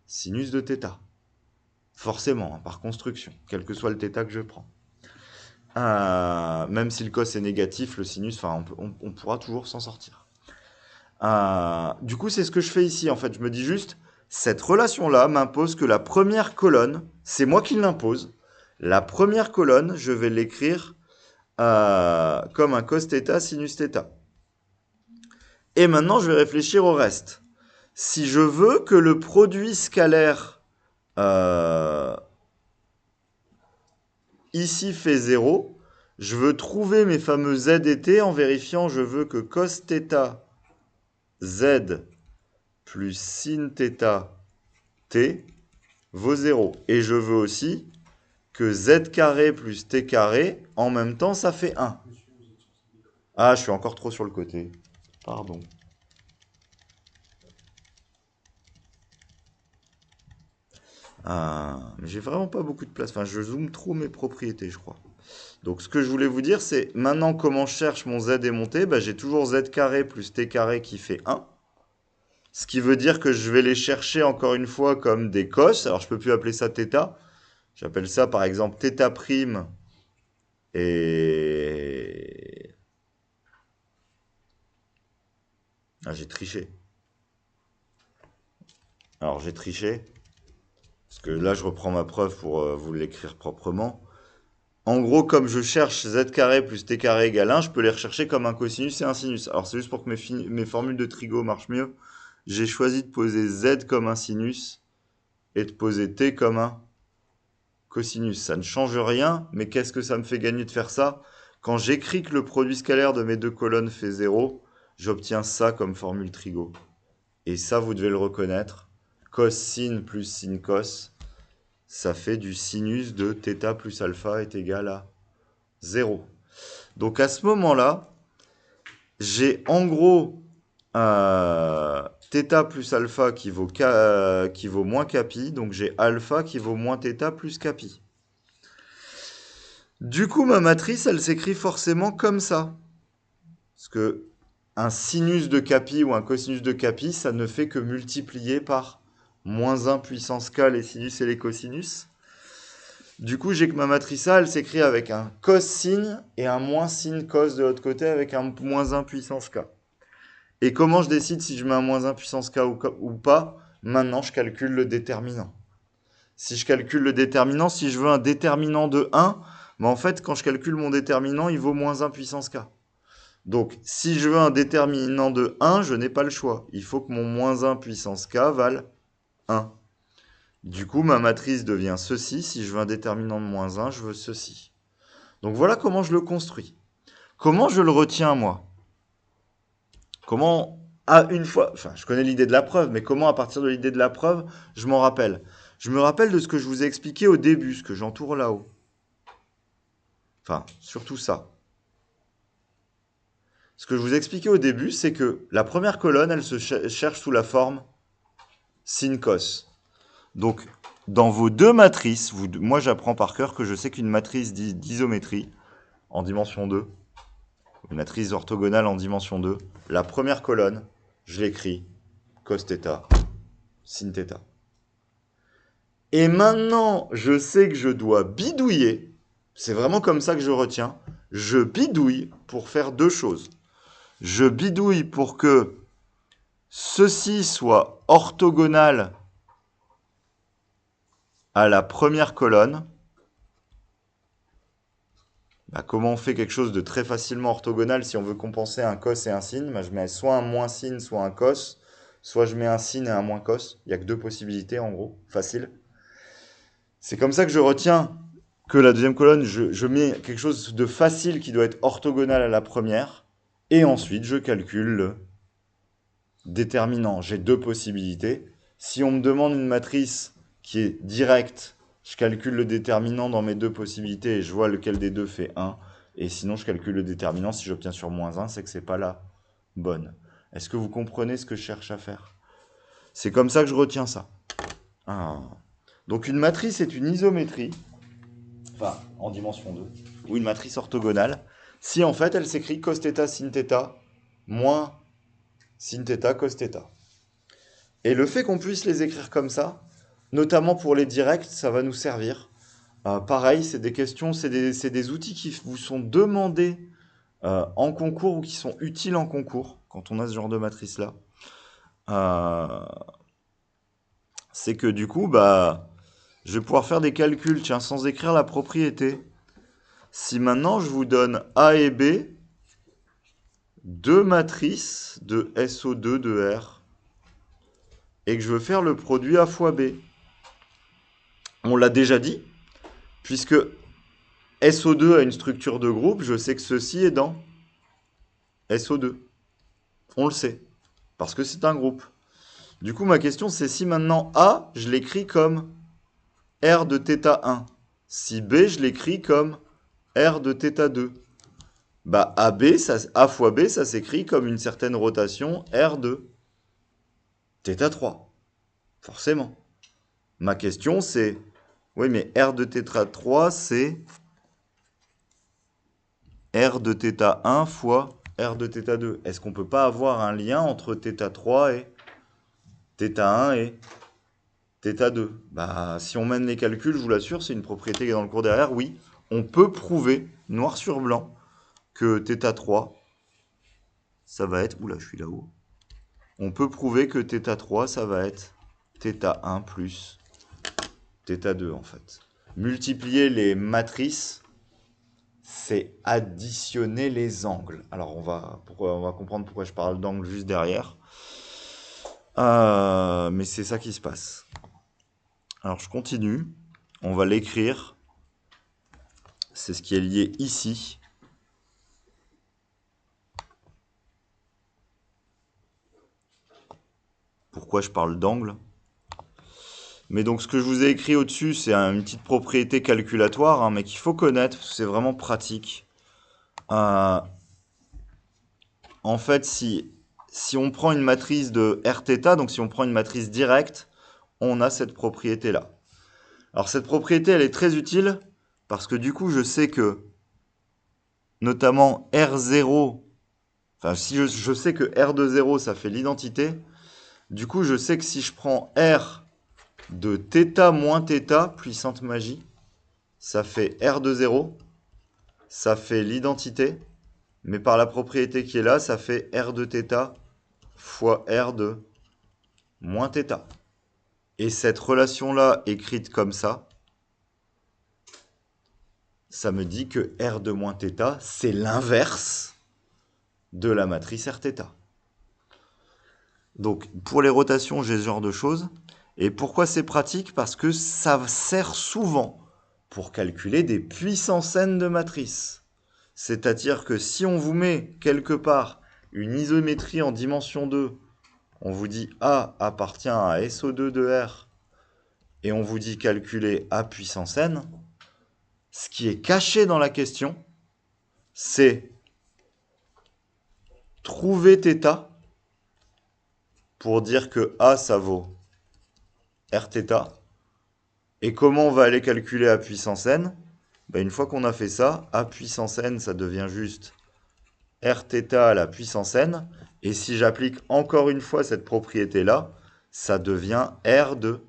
sinus de θ. Forcément, hein, par construction, quel que soit le θ que je prends. Même si le cos est négatif, le sinus, on pourra toujours s'en sortir. Du coup, c'est ce que je fais ici. En fait, je me dis juste, cette relation-là m'impose que la première colonne, c'est moi qui l'impose. La première colonne, je vais l'écrire comme un cos θ, sinus θ. Et maintenant, je vais réfléchir au reste. Si je veux que le produit scalaire ici fait 0, je veux trouver mes fameux z et t en vérifiant, je veux que cos θ z plus sin θ t vaut 0. Et je veux aussi que z carré plus t carré, en même temps, ça fait 1. Ah, je suis encore trop sur le côté. Pardon. Mais j'ai vraiment pas beaucoup de place. Enfin, je zoome trop mes propriétés, je crois. Donc, ce que je voulais vous dire, c'est maintenant comment je cherche mon z et mon t. J'ai toujours z carré plus t carré qui fait 1. Ce qui veut dire que je vais les chercher encore une fois comme des cos. Alors, je peux plus appeler ça θ. J'appelle ça par exemple θ prime et... Ah, j'ai triché. Alors, j'ai triché. Parce que là, je reprends ma preuve pour vous l'écrire proprement. En gros, comme je cherche z carré plus t carré égale 1, je peux les rechercher comme un cosinus et un sinus. Alors, c'est juste pour que mes formules de trigo marchent mieux. J'ai choisi de poser z comme un sinus et de poser t comme un cosinus. Ça ne change rien, mais qu'est-ce que ça me fait gagner de faire ça? Quand j'écris que le produit scalaire de mes deux colonnes fait 0, j'obtiens ça comme formule trigo. Et ça, vous devez le reconnaître. Cos sin plus sin cos, ça fait du sinus de θ plus alpha est égal à 0. Donc à ce moment-là, j'ai en gros θ plus alpha qui vaut moins capi, donc j'ai alpha qui vaut moins θ plus capi. Du coup, ma matrice, elle s'écrit forcément comme ça. Parce que un sinus de capi ou un cosinus de capi, ça ne fait que multiplier par moins 1 puissance k les sinus et les cosinus. Du coup, j'ai que ma matrice A, elle s'écrit avec un cos signe et un moins signe cos de l'autre côté avec un moins 1 puissance k. Et comment je décide si je mets un moins 1 puissance k ou pas? Maintenant, je calcule le déterminant. Si je calcule le déterminant, si je veux un déterminant de 1, mais en fait, quand je calcule mon déterminant, il vaut moins 1 puissance k. Donc, si je veux un déterminant de 1, je n'ai pas le choix. Il faut que mon moins 1 puissance k vale 1. Du coup, ma matrice devient ceci. Si je veux un déterminant de moins 1, je veux ceci. Donc, voilà comment je le construis. Comment je le retiens, moi? Comment, une fois, enfin, je connais l'idée de la preuve, mais comment, à partir de l'idée de la preuve, je m'en rappelle? Je me rappelle de ce que je vous ai expliqué au début, ce que j'entoure là-haut. Enfin, surtout ça. Ce que je vous ai expliqué au début, c'est que la première colonne, elle se cherche sous la forme sin cos. Donc, dans vos deux matrices, moi j'apprends par cœur que je sais qu'une matrice d'isométrie en dimension 2, une matrice orthogonale en dimension 2, la première colonne, je l'écris cos θ, sin θ. Et maintenant, je sais que je dois bidouiller, c'est vraiment comme ça que je retiens, je bidouille pour faire deux choses. Je bidouille pour que ceci soit orthogonal à la première colonne. Bah, comment on fait quelque chose de très facilement orthogonal si on veut compenser un cos et un sin? Bah, je mets soit un moins sin, soit un cos. Soit je mets un sin et un moins cos. Il n'y a que deux possibilités en gros, facile. C'est comme ça que je retiens que la deuxième colonne, je mets quelque chose de facile qui doit être orthogonal à la première. Et ensuite, je calcule le déterminant. J'ai deux possibilités. Si on me demande une matrice qui est directe, je calcule le déterminant dans mes deux possibilités et je vois lequel des deux fait 1. Et sinon, je calcule le déterminant. Si j'obtiens sur moins 1, c'est que c'est pas la bonne. Est-ce que vous comprenez ce que je cherche à faire? C'est comme ça que je retiens ça. Ah. Donc une matrice est une isométrie, enfin en dimension 2, ou une matrice orthogonale, si en fait elle s'écrit cos θ sin θ moins sin θ cos θ. Et le fait qu'on puisse les écrire comme ça, notamment pour les directs, ça va nous servir. Pareil, c'est des questions, c'est des outils qui vous sont demandés en concours ou qui sont utiles en concours quand on a ce genre de matrice-là. C'est que du coup, je vais pouvoir faire des calculs, tiens, sans écrire la propriété. Si maintenant je vous donne A et B, deux matrices de SO2 de R, et que je veux faire le produit A fois B, on l'a déjà dit, puisque SO2 a une structure de groupe, je sais que ceci est dans SO2. On le sait, parce que c'est un groupe. Du coup, ma question, c'est si maintenant A, je l'écris comme R de θ1. Si B, je l'écris comme R de θ2. A fois B, ça s'écrit comme une certaine rotation R de θ3. Forcément. Ma question, c'est... Oui, mais R de θ3, c'est R de θ1 fois R de θ2. Est-ce qu'on ne peut pas avoir un lien entre θ3 et θ1 et θ2? Si on mène les calculs, je vous l'assure, c'est une propriété qui est dans le cours derrière, oui, on peut prouver, noir sur blanc, que θ3, ça va être... Oula, je suis là-haut. On peut prouver que θ3, ça va être θ1 plus θ2, en fait. Multiplier les matrices, c'est additionner les angles. Alors, on va comprendre pourquoi je parle d'angle juste derrière. Mais c'est ça qui se passe. Alors, je continue. On va l'écrire. C'est ce qui est lié ici. Pourquoi je parle d'angle? Mais donc ce que je vous ai écrit au-dessus, c'est une petite propriété calculatoire, mais qu'il faut connaître, parce que c'est vraiment pratique. En fait, si si on prend une matrice de Rθ, donc si on prend une matrice directe, on a cette propriété-là. Alors cette propriété, elle est très utile parce que du coup, je sais que, notamment R0, enfin si je sais que R de 0, ça fait l'identité, du coup, je sais que si je prends R de θ moins θ, puissante magie, ça fait R de 0, ça fait l'identité, mais par la propriété qui est là, ça fait R de θ fois R de moins θ. Et cette relation-là, écrite comme ça me dit que R de moins θ, c'est l'inverse de la matrice Rθ. Donc, pour les rotations, j'ai ce genre de choses. Et pourquoi c'est pratique? Parce que ça sert souvent pour calculer des puissances n de matrices. C'est-à-dire que si on vous met quelque part une isométrie en dimension 2, on vous dit A appartient à SO2 de R, et on vous dit calculer A puissance n, ce qui est caché dans la question, c'est trouver θ pour dire que A, ça vaut Rθ. Et comment on va aller calculer A puissance n? Ben, une fois qu'on a fait ça, A puissance n, ça devient juste Rθ à la puissance n. Et si j'applique encore une fois cette propriété-là, ça devient R de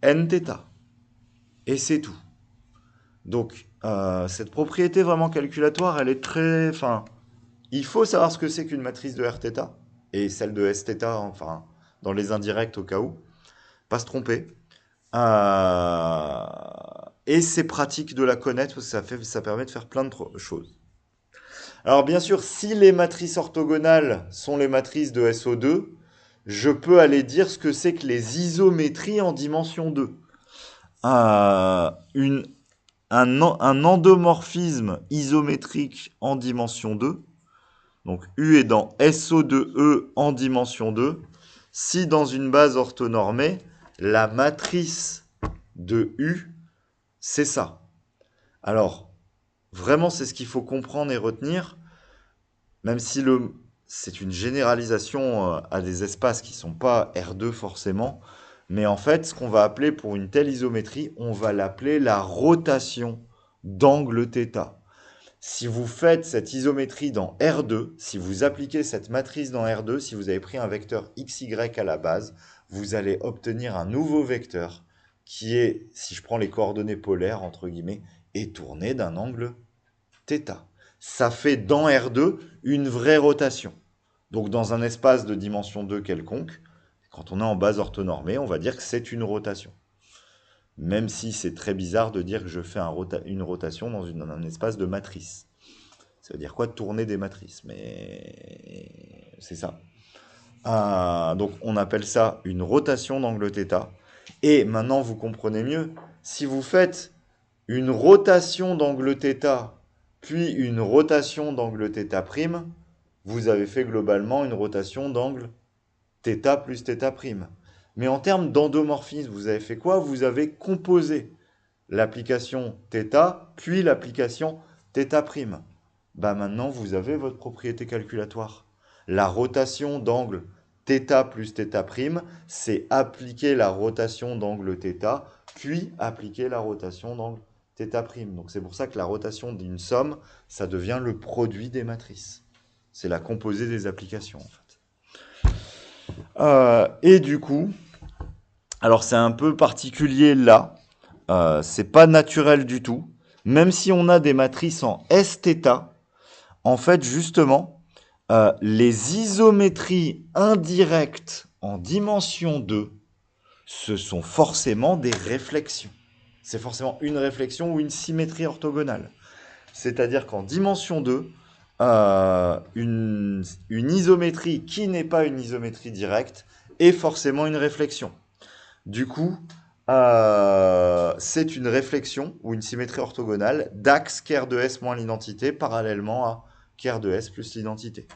nθ. Et c'est tout. Donc, cette propriété vraiment calculatoire, elle est très... Enfin, il faut savoir ce que c'est qu'une matrice de Rθ, et celle de Sθ, enfin, dans les indirects au cas où. Pas se tromper. Et c'est pratique de la connaître, parce que ça permet de faire plein de choses. Alors bien sûr, si les matrices orthogonales sont les matrices de SO2, je peux aller dire ce que c'est que les isométries en dimension 2. Un endomorphisme isométrique en dimension 2, donc U est dans SO2E en dimension 2, si dans une base orthonormée, la matrice de U, c'est ça. Alors, vraiment, c'est ce qu'il faut comprendre et retenir, même si c'est une généralisation à des espaces qui ne sont pas R2 forcément, mais en fait, ce qu'on va appeler pour une telle isométrie, on va l'appeler la rotation d'angle θ. Si vous faites cette isométrie dans R2, si vous appliquez cette matrice dans R2, si vous avez pris un vecteur XY à la base, vous allez obtenir un nouveau vecteur qui est, si je prends les coordonnées polaires, entre guillemets, est tourné d'un angle θ. Ça fait dans R2 une vraie rotation. Donc dans un espace de dimension 2 quelconque, quand on est en base orthonormée, on va dire que c'est une rotation. Même si c'est très bizarre de dire que je fais une rotation dans un espace de matrice. Ça veut dire quoi, tourner des matrices? Mais c'est ça. Donc on appelle ça une rotation d'angle θ. Et maintenant vous comprenez mieux, si vous faites une rotation d'angle θ, puis une rotation d'angle θ', vous avez fait globalement une rotation d'angle θ plus θ'. Mais en termes d'endomorphisme, vous avez fait quoi? Vous avez composé l'application θ, puis l'application θ'. Bah maintenant, vous avez votre propriété calculatoire. La rotation d'angle θ plus θ', c'est appliquer la rotation d'angle θ, puis appliquer la rotation d'angle θ'. Donc c'est pour ça que la rotation d'une somme, ça devient le produit des matrices. C'est la composée des applications, en fait. Et du coup, alors c'est un peu particulier là, c'est pas naturel du tout. Même si on a des matrices en Sθ, en fait justement, les isométries indirectes en dimension 2, ce sont forcément des réflexions. C'est forcément une réflexion ou une symétrie orthogonale. C'est-à-dire qu'en dimension 2, une isométrie qui n'est pas une isométrie directe est forcément une réflexion. Du coup, c'est une réflexion ou une symétrie orthogonale d'axe ker de S moins l'identité parallèlement à ker de S plus l'identité.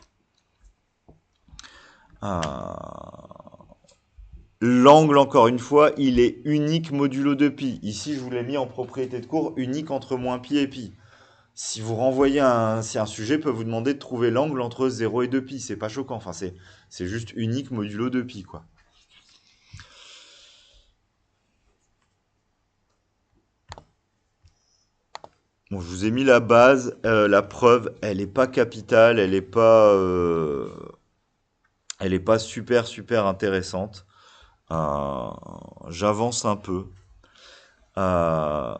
L'angle, encore une fois, il est unique modulo de pi. Ici, je vous l'ai mis en propriété de cours, unique entre moins pi et pi. Si vous renvoyez si un sujet peut vous demander de trouver l'angle entre 0 et 2π, c'est pas choquant. Enfin, c'est juste unique modulo 2π, quoi. Bon, je vous ai mis la base, la preuve, elle est pas capitale, elle est pas super super intéressante. Euh, J'avance un peu. Euh,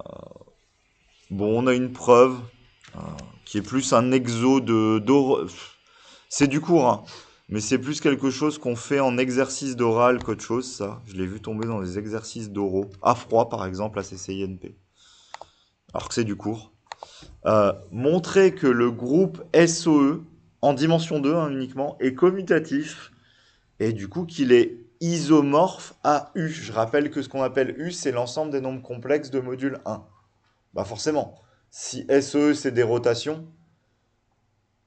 bon, on a une preuve euh, qui est plus un exo c'est du cours, hein, mais c'est plus quelque chose qu'on fait en exercice d'oral qu'autre chose, ça. Je l'ai vu tomber dans des exercices d'oraux. À froid, par exemple, à CCINP. Alors que c'est du cours. Montrer que le groupe SOE, en dimension 2 hein, uniquement, est commutatif et du coup qu'il est isomorphe à U. Je rappelle que ce qu'on appelle U, c'est l'ensemble des nombres complexes de module 1. Bah forcément, si SOE c'est des rotations,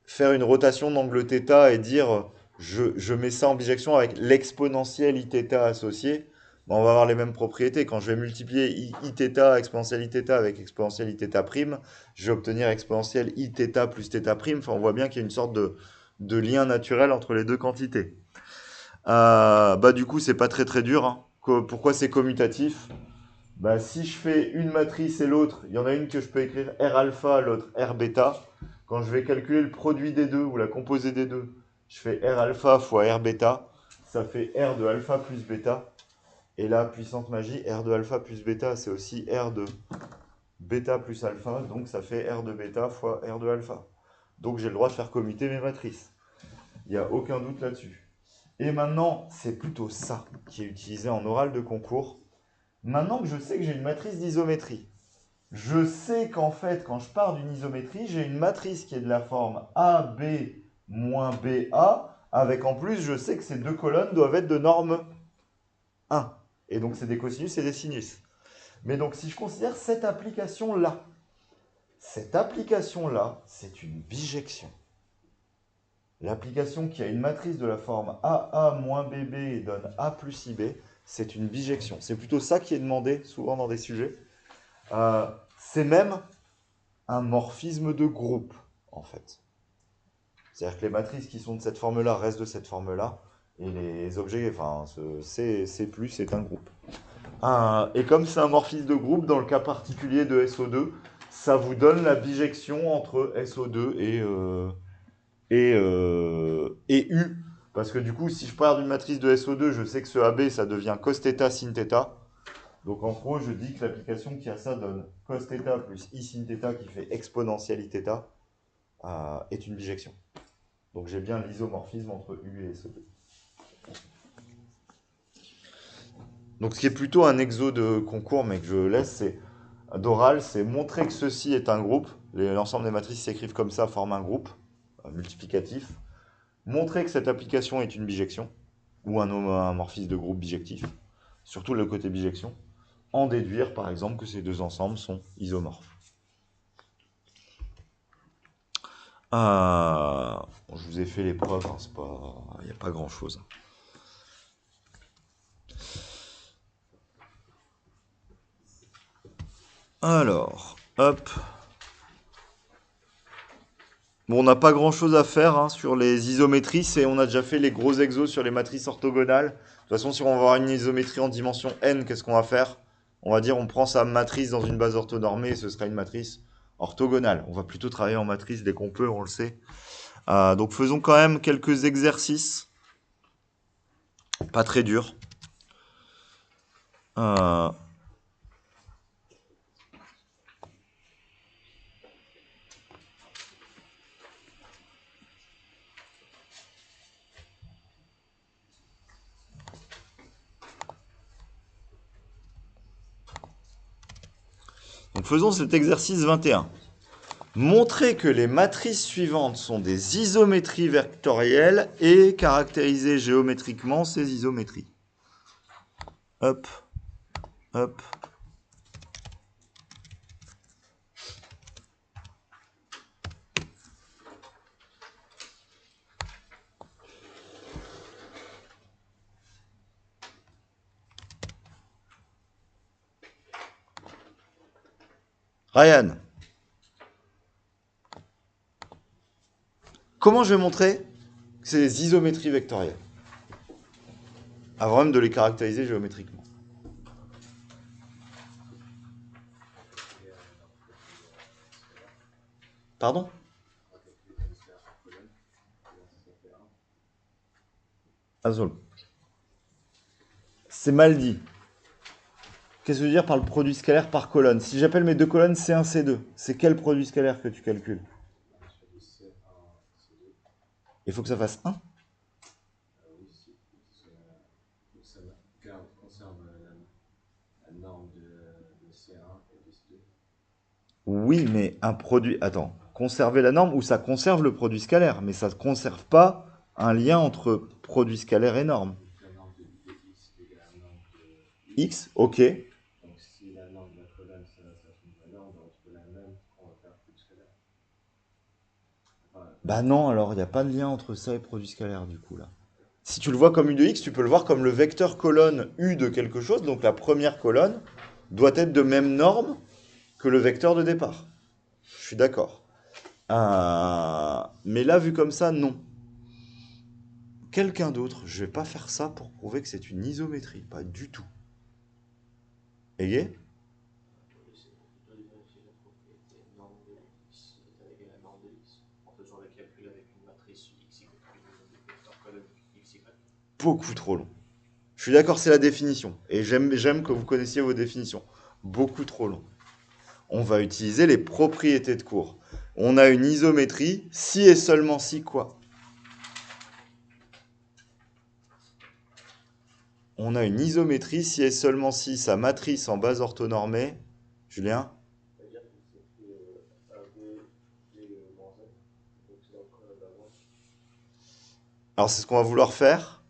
faire une rotation d'angle θ et dire je mets ça en bijection avec l'exponentielle Iθ associée, bah, on va avoir les mêmes propriétés. Quand je vais multiplier Iθ exponentielle Iθ avec exponentielle Iθ prime, je vais obtenir exponentielle Iθ plus θ prime. Enfin, on voit bien qu'il y a une sorte de lien naturel entre les deux quantités. Bah, du coup, c'est pas très très dur, hein. Pourquoi c'est commutatif? Bah, si je fais une matrice et l'autre, il y en a une que je peux écrire R alpha, l'autre R bêta. Quand je vais calculer le produit des deux ou la composée des deux, je fais R alpha fois R bêta. Ça fait R de alpha plus bêta. Et là, puissante magie, R de alpha plus bêta, c'est aussi R de bêta plus alpha. Donc ça fait R de bêta fois R de alpha. Donc j'ai le droit de faire commuter mes matrices. Il n'y a aucun doute là-dessus. Et maintenant, c'est plutôt ça qui est utilisé en oral de concours. Maintenant que je sais que j'ai une matrice d'isométrie, je sais qu'en fait, quand je pars d'une isométrie, j'ai une matrice qui est de la forme AB moins BA, avec en plus, je sais que ces deux colonnes doivent être de norme 1. Et donc, c'est des cosinus et des sinus. Mais donc, si je considère cette application-là, c'est une bijection. L'application qui a une matrice de la forme AA moins BB et donne A plus IB, c'est une bijection. C'est plutôt ça qui est demandé souvent dans des sujets. C'est même un morphisme de groupe, en fait. C'est-à-dire que les matrices qui sont de cette forme-là restent de cette forme-là, et les objets, enfin, C+, c'est un groupe. Et comme c'est un morphisme de groupe, dans le cas particulier de SO2, ça vous donne la bijection entre SO2 et U. Parce que du coup, si je pars d'une matrice de SO2, je sais que ce AB, ça devient cos θ sin θ. Donc en gros, je dis que l'application qui a ça donne cos θ plus i sin θ qui fait exponentielle iθ est une bijection. Donc j'ai bien l'isomorphisme entre U et SO2. Donc ce qui est plutôt un exo de concours, mais que je laisse, c'est d'oral, c'est montrer que ceci est un groupe. L'ensemble des matrices s'écrivent comme ça, forment un groupe multiplicatif. Montrer que cette application est une bijection, ou un morphisme de groupe bijectif, surtout le côté bijection. En déduire par exemple que ces deux ensembles sont isomorphes. Bon, je vous ai fait les preuves, hein, il n'y a pas grand chose. Alors, hop. Bon, on n'a pas grand chose à faire hein, sur les isométries, on a déjà fait les gros exos sur les matrices orthogonales. De toute façon, si on va avoir une isométrie en dimension n, qu'est-ce qu'on va faire? On va dire on prend sa matrice dans une base orthonormée et ce sera une matrice orthogonale. On va plutôt travailler en matrice dès qu'on peut, on le sait. Donc faisons quand même quelques exercices. Pas très durs. Euh, donc faisons cet exercice 21. Montrer que les matrices suivantes sont des isométries vectorielles et caractériser géométriquement ces isométries. Hop, hop. Ryan. Comment je vais montrer que c'est des isométries vectorielles? Avant même de les caractériser géométriquement. Pardon? Azul. C'est mal dit. Qu'est-ce que je veux dire par le produit scalaire par colonne? Si j'appelle mes deux colonnes C1, C2, c'est quel produit scalaire que tu calcules? Il faut que ça fasse 1. Oui, mais un produit... Attends, conserver la norme ou ça conserve le produit scalaire, mais ça ne conserve pas un lien entre produit scalaire et norme. X, ok. Bah non, alors il n'y a pas de lien entre ça et produit scalaire du coup là. Si tu le vois comme U de X, tu peux le voir comme le vecteur colonne U de quelque chose, donc la première colonne doit être de même norme que le vecteur de départ. Je suis d'accord. Mais là, vu comme ça, non. Quelqu'un d'autre, je vais pas faire ça pour prouver que c'est une isométrie, pas du tout. Égé? C'est plutôt de vérifier la propriété norme de x est égale à norme de x en faisant le calcul avec une matrice xy, vecteur colonne xy. Beaucoup trop long. Je suis d'accord, c'est la définition. Et j'aime que vous connaissiez vos définitions. Beaucoup trop long. On va utiliser les propriétés de cours. On a une isométrie, si et seulement si quoi? On a une isométrie si et seulement si sa matrice en base orthonormée, Julien? C'est-à-dire que c'est AB et moins n, donc c'est dans le colonne d'avant. Alors c'est ce qu'on va vouloir faire,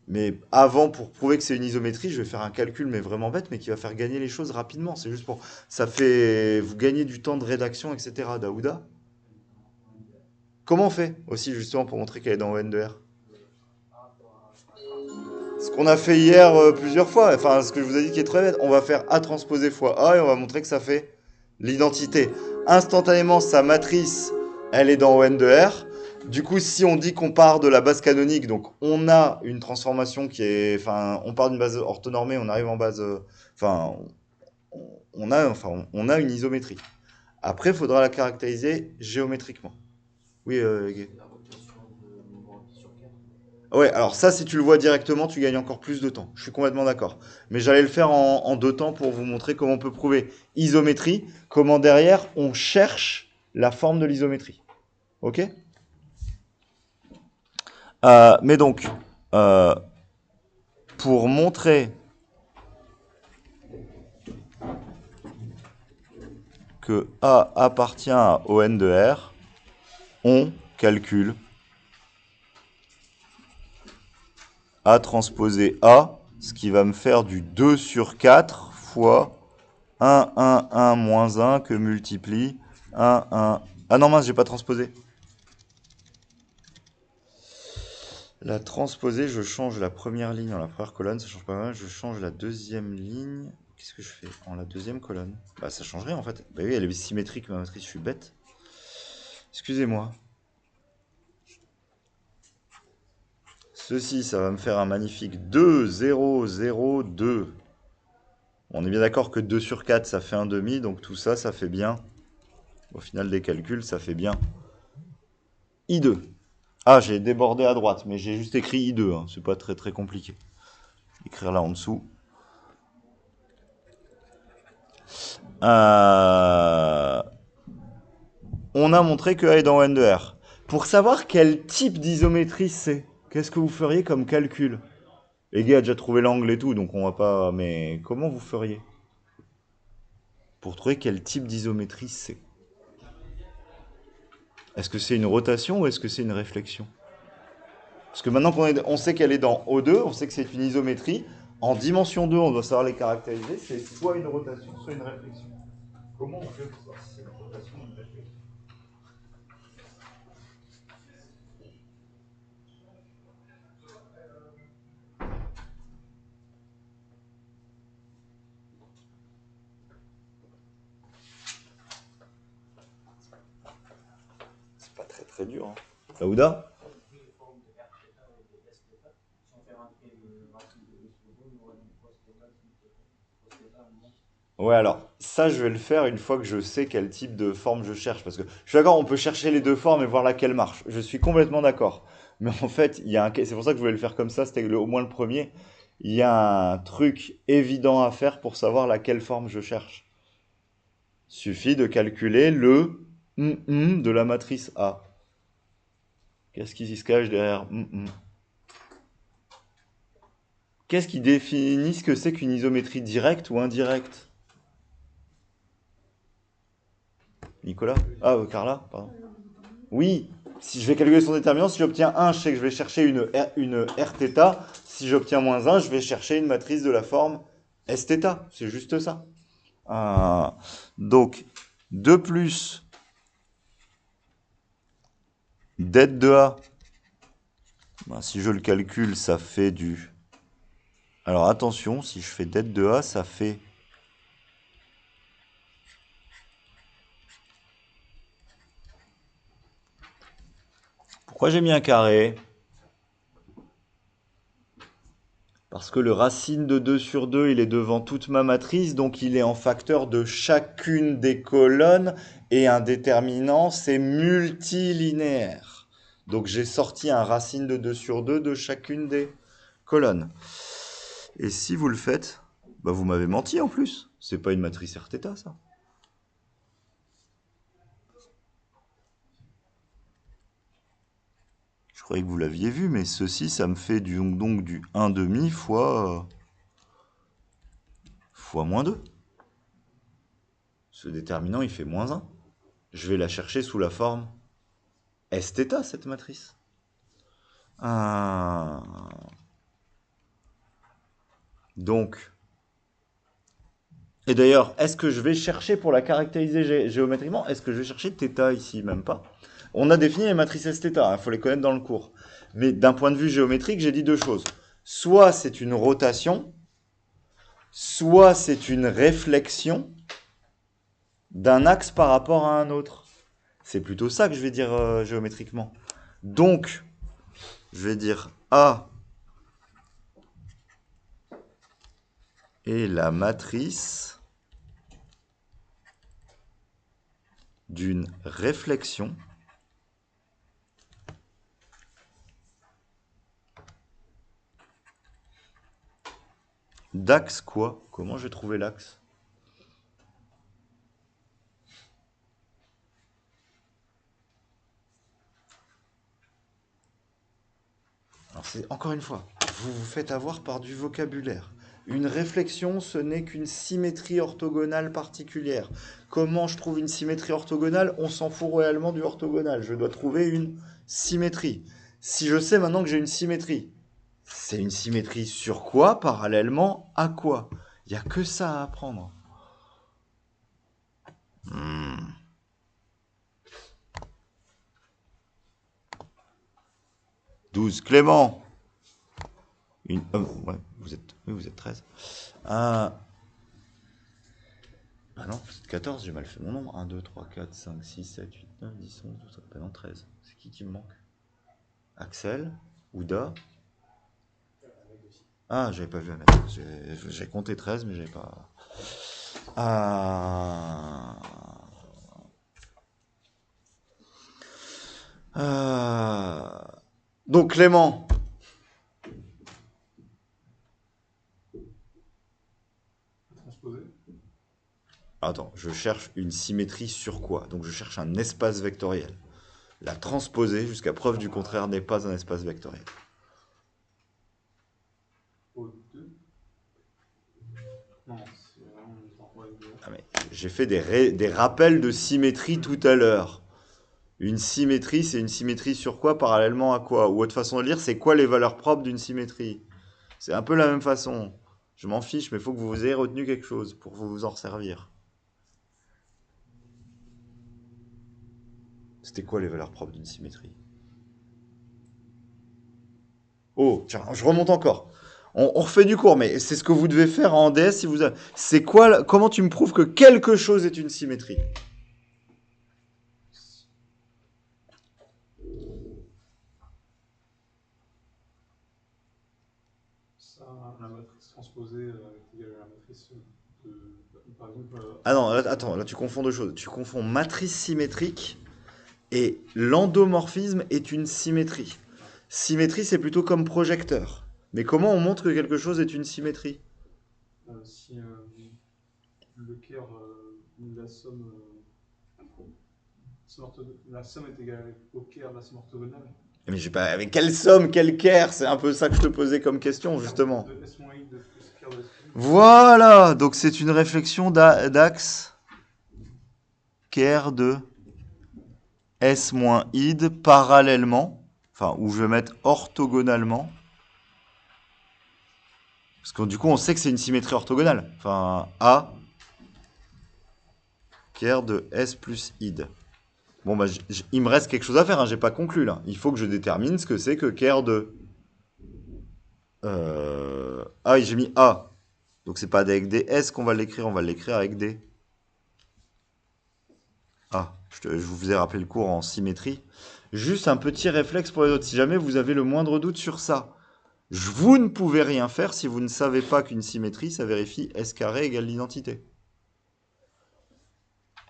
mais avant, pour prouver que c'est une isométrie, je vais faire un calcul, mais vraiment bête, mais qui va faire gagner les choses rapidement. C'est juste pour... Ça fait... Vous gagnez du temps de rédaction, etc. Daouda? Comment on fait aussi, justement, pour montrer qu'elle est dans ON2R? Ce qu'on a fait hier plusieurs fois, enfin ce que je vous ai dit qui est très bête, on va faire A transposé fois A et on va montrer que ça fait l'identité. Instantanément, sa matrice, elle est dans ON de R. Du coup, si on dit qu'on part de la base canonique, donc on a une transformation qui est, enfin, on part d'une base orthonormée, on arrive en base, enfin, on a une isométrie. Après, il faudra la caractériser géométriquement. Oui, Guy. C'est la rotation de mouvement sur 4. Ouais, alors ça, si tu le vois directement, tu gagnes encore plus de temps. Je suis complètement d'accord. Mais j'allais le faire en deux temps pour vous montrer comment on peut prouver isométrie, comment derrière on cherche la forme de l'isométrie. Ok? Mais donc, euh, pour montrer que A appartient à ON de R, on calcule A transposé A, ce qui va me faire du 2 sur 4 fois 1, 1, 1, moins 1 que multiplie 1, 1. Ah non, mince, j'ai pas transposé. La transposée, je change la première ligne dans la première colonne, ça change pas mal. Je change la deuxième ligne. Qu'est-ce que je fais en la deuxième colonne? Bah, ça changerait en fait. Bah oui, elle est symétrique, ma matrice, je suis bête. Excusez-moi. Ceci, ça va me faire un magnifique 2, 0, 0, 2. On est bien d'accord que 2 sur 4, ça fait un demi, donc tout ça, ça fait bien. Au final des calculs, ça fait bien I2. Ah, j'ai débordé à droite, mais j'ai juste écrit I2, hein. C'est pas très très compliqué. Écrire là en dessous. Euh, On a montré que A est dans ON de R. Pour savoir quel type d'isométrie c'est, qu'est-ce que vous feriez comme calcul? Ege a déjà trouvé l'angle et tout, donc on va pas... Mais comment vous feriez pour trouver quel type d'isométrie c'est? Est-ce que c'est une rotation ou est-ce que c'est une réflexion? Parce que maintenant on sait qu'elle est dans O2, on sait que c'est une isométrie. En dimension 2, on doit savoir les caractériser. C'est soit une rotation, soit une réflexion. Comment on fait pour savoir si c'est une rotation ou une réflexion? C'est pas très très dur, hein. Aouda? Vu les formes de R θ et de S θ, si on fait rentrer une racine de 2 sur 2, on aura une cos θ, sin θ. Cos θ, un moment. Ouais, alors, ça, je vais le faire une fois que je sais quel type de forme je cherche. Parce que je suis d'accord, on peut chercher les deux formes et voir laquelle marche. Je suis complètement d'accord. Mais en fait, c'est pour ça que je voulais le faire comme ça, c'était au moins le premier. Il y a un truc évident à faire pour savoir laquelle forme je cherche. Suffit de calculer le de la matrice A. Qu'est-ce qui se cache derrière Qu'est-ce qui définit ce que c'est qu'une isométrie directe ou indirecte? Nicolas? Ah, Carla, pardon. Oui, si je vais calculer son déterminant, si j'obtiens 1, je sais que je vais chercher une Rθ. Si j'obtiens moins 1, je vais chercher une matrice de la forme Sθ. C'est juste ça. Donc, 2 plus det de A. Ben, si je le calcule, ça fait du... Alors attention, si je fais det de A, ça fait... Pourquoi j'ai mis un carré? Parce que le racine de 2 sur 2, il est devant toute ma matrice, donc il est en facteur de chacune des colonnes, et un déterminant, c'est multilinéaire. Donc j'ai sorti un racine de 2 sur 2 de chacune des colonnes. Et si vous le faites, bah vous m'avez menti en plus. C'est pas une matrice Rθ, ça. Je croyais que vous l'aviez vu, mais ceci, ça me fait donc du 1,5 fois moins 2. Ce déterminant, il fait moins 1. Je vais la chercher sous la forme Sθ, cette matrice. Ah. Donc, et d'ailleurs, est-ce que je vais chercher pour la caractériser géométriquement, est-ce que je vais chercher θ ici? Même pas. On a défini les matrices Sθ, il faut les connaître dans le cours. Mais d'un point de vue géométrique, j'ai dit deux choses. Soit c'est une rotation, soit c'est une réflexion d'un axe par rapport à un autre. C'est plutôt ça que je vais dire géométriquement. Donc, je vais dire A est la matrice d'une réflexion d'axe quoi? Comment je vais trouver l'axe? Alors c'est encore une fois, vous vous faites avoir par du vocabulaire. Une réflexion, ce n'est qu'une symétrie orthogonale particulière. Comment je trouve une symétrie orthogonale? On s'en fout réellement du orthogonal. Je dois trouver une symétrie. Si je sais maintenant que j'ai une symétrie, c'est une symétrie sur quoi? Parallèlement à quoi? Il n'y a que ça à apprendre. 12. Clément. Ouais, vous êtes 13. Ah non, vous êtes 14, j'ai mal fait mon nombre. 1, 2, 3, 4, 5, 6, 7, 8, 9, 10, 11, 12, non, 13. C'est qui me manque? Axel? Ouda? Ah, j'avais pas vu Ahmed. J'ai compté 13, mais j'avais pas... Ah... Donc Clément. Attends, je cherche une symétrie sur quoi? Donc je cherche un espace vectoriel. La transposer jusqu'à preuve du contraire n'est pas un espace vectoriel. Ah mais j'ai fait des rappels de symétrie tout à l'heure. Une symétrie, c'est une symétrie sur quoi parallèlement à quoi? Ou autre façon de lire, c'est quoi les valeurs propres d'une symétrie? C'est un peu la même façon. Je m'en fiche, mais il faut que vous ayez retenu quelque chose pour vous en servir. C'était quoi les valeurs propres d'une symétrie? Oh, tiens, je remonte encore. On refait du cours, mais c'est ce que vous devez faire en DS si vous avez... C'est quoi, comment tu me prouves que quelque chose est une symétrie? la matrice transposée est égale à la matrice par exemple. Ah non, attends, là tu confonds deux choses. Tu confonds matrice symétrique et l'endomorphisme est une symétrie. Symétrie, c'est plutôt comme projecteur. Mais comment on montre que quelque chose est une symétrie? Si le Kerr, la somme, la somme est égale au Kerr de la somme orthogonale. Mais j'ai pas. Mais quelle somme, quel Kerr? C'est un peu ça que je te posais comme question, justement. De S-I de plus Kerr de S'. Voilà! Donc c'est une réflexion d'axe Kerr de S-id parallèlement, enfin, où je vais mettre orthogonalement. Parce que du coup, on sait que c'est une symétrie orthogonale. Enfin, A, Kerr de S plus id. Bon, bah, il me reste quelque chose à faire, hein, j'ai pas conclu là. Il faut que je détermine ce que c'est que Kerr de. Ah oui, j'ai mis A. Donc c'est pas avec des S qu'on va l'écrire, on va l'écrire avec des A. Je vous ai rappelé le cours en symétrie. Juste un petit réflexe pour les autres. Si jamais vous avez le moindre doute sur ça, vous ne pouvez rien faire si vous ne savez pas qu'une symétrie, ça vérifie S carré égale l'identité.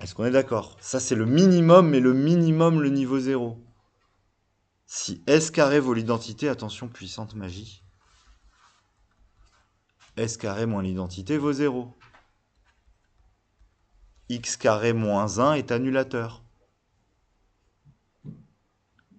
Est-ce qu'on est d'accord? Ça, c'est le minimum, mais le minimum, le niveau 0. Si S carré vaut l'identité, attention, puissante magie. S carré moins l'identité vaut 0. X carré moins 1 est annulateur.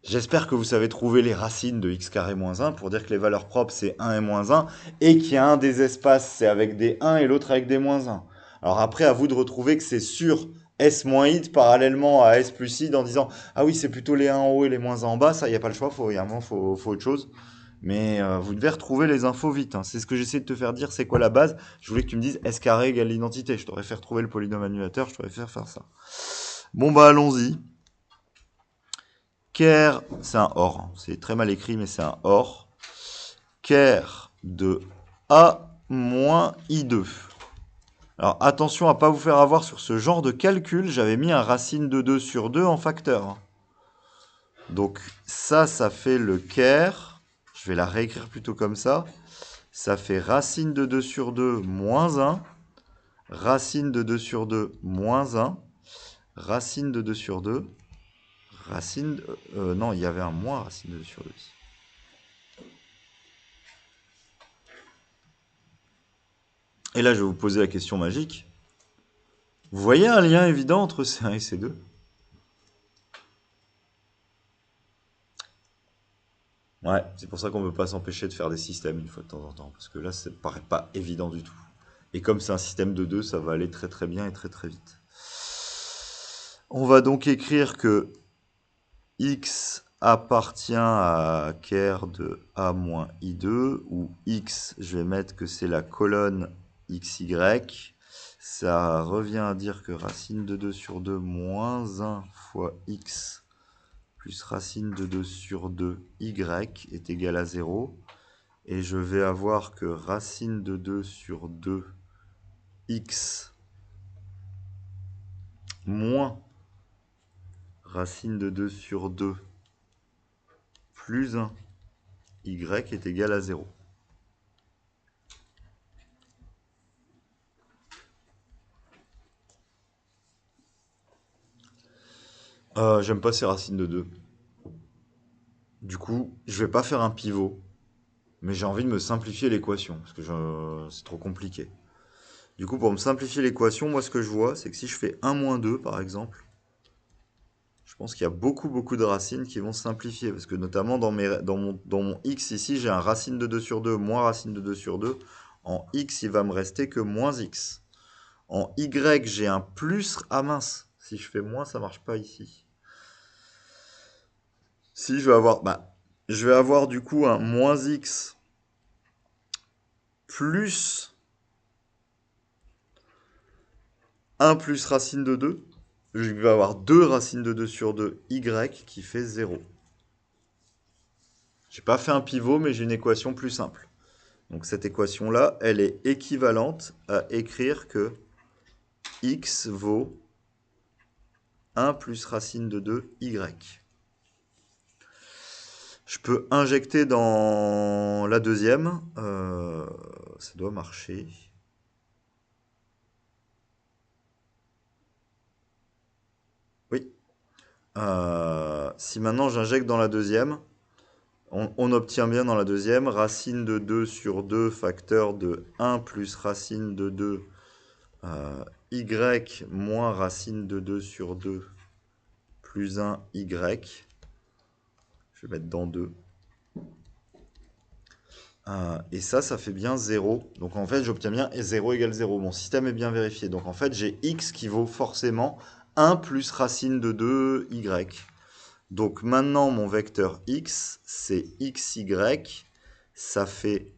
J'espère que vous savez trouver les racines de x carré moins 1 pour dire que les valeurs propres c'est 1 et moins 1 et qu'il y a un des espaces c'est avec des 1 et l'autre avec des moins 1. Alors après, à vous de retrouver que c'est sur S moins id parallèlement à S plus id en disant ah oui, c'est plutôt les 1 en haut et les moins 1 en bas. Ça, il n'y a pas le choix, il y a un moment, faut autre chose. Mais vous devez retrouver les infos vite. Hein. C'est ce que j'essaie de te faire dire. C'est quoi la base? Je voulais que tu me dises S carré égale l'identité. Je t'aurais fait retrouver le polynôme annulateur. Je t'aurais fait faire ça. Bon, bah allons-y. Ker, c'est un or. Hein. C'est très mal écrit, mais c'est un or. Ker de A moins I2. Alors attention à ne pas vous faire avoir sur ce genre de calcul. J'avais mis un racine de 2 sur 2 en facteur. Donc ça fait le Ker. Je vais la réécrire plutôt comme ça. Ça fait racine de 2 sur 2 moins 1. Racine de 2 sur 2 moins 1. Racine de 2 sur 2. Racine... non, il y avait un moins racine de 2 sur 2 ici. Et là, je vais vous poser la question magique. Vous voyez un lien évident entre C1 et C2? Ouais, c'est pour ça qu'on ne peut pas s'empêcher de faire des systèmes une fois de temps en temps. Parce que là, ça ne paraît pas évident du tout. Et comme c'est un système de 2, ça va aller très très bien et très très vite. On va donc écrire que x appartient à Ker de A moins I2, où x, je vais mettre que c'est la colonne xy. Ça revient à dire que racine de 2 sur 2 moins 1 fois x plus racine de 2 sur 2 y est égal à 0. Et je vais avoir que racine de 2 sur 2 x moins racine de 2 sur 2 plus 1 y est égal à 0. J'aime pas ces racines de 2. Du coup, je vais pas faire un pivot, mais j'ai envie de me simplifier l'équation, parce que c'est trop compliqué. Du coup, pour me simplifier l'équation, moi ce que je vois, c'est que si je fais 1 moins 2, par exemple, je pense qu'il y a beaucoup de racines qui vont se simplifier, parce que notamment dans mon x ici, j'ai un racine de 2 sur 2 moins racine de 2 sur 2. En x, il va me rester que moins x. En y, j'ai un plus... Ah mince, si je fais moins, ça marche pas ici. Si je vais avoir... je vais avoir du coup un moins x plus 1 plus racine de 2. Je vais avoir 2 racines de 2 sur 2 y qui fait 0. J'ai pas fait un pivot, mais j'ai une équation plus simple. Donc cette équation-là, elle est équivalente à écrire que x vaut 1 plus racine de 2 y. Je peux injecter dans la deuxième. Ça doit marcher. Oui. Si maintenant j'injecte dans la deuxième, on obtient bien dans la deuxième racine de 2 sur 2 facteur de 1 plus racine de 2 y moins racine de 2 sur 2 plus 1 y. Je vais mettre dans 2. Et ça fait bien 0. Donc en fait, j'obtiens bien 0 égale 0. Mon système est bien vérifié. Donc en fait, j'ai x qui vaut forcément 1 plus racine de 2 y. Donc maintenant, mon vecteur x, c'est xy. Ça fait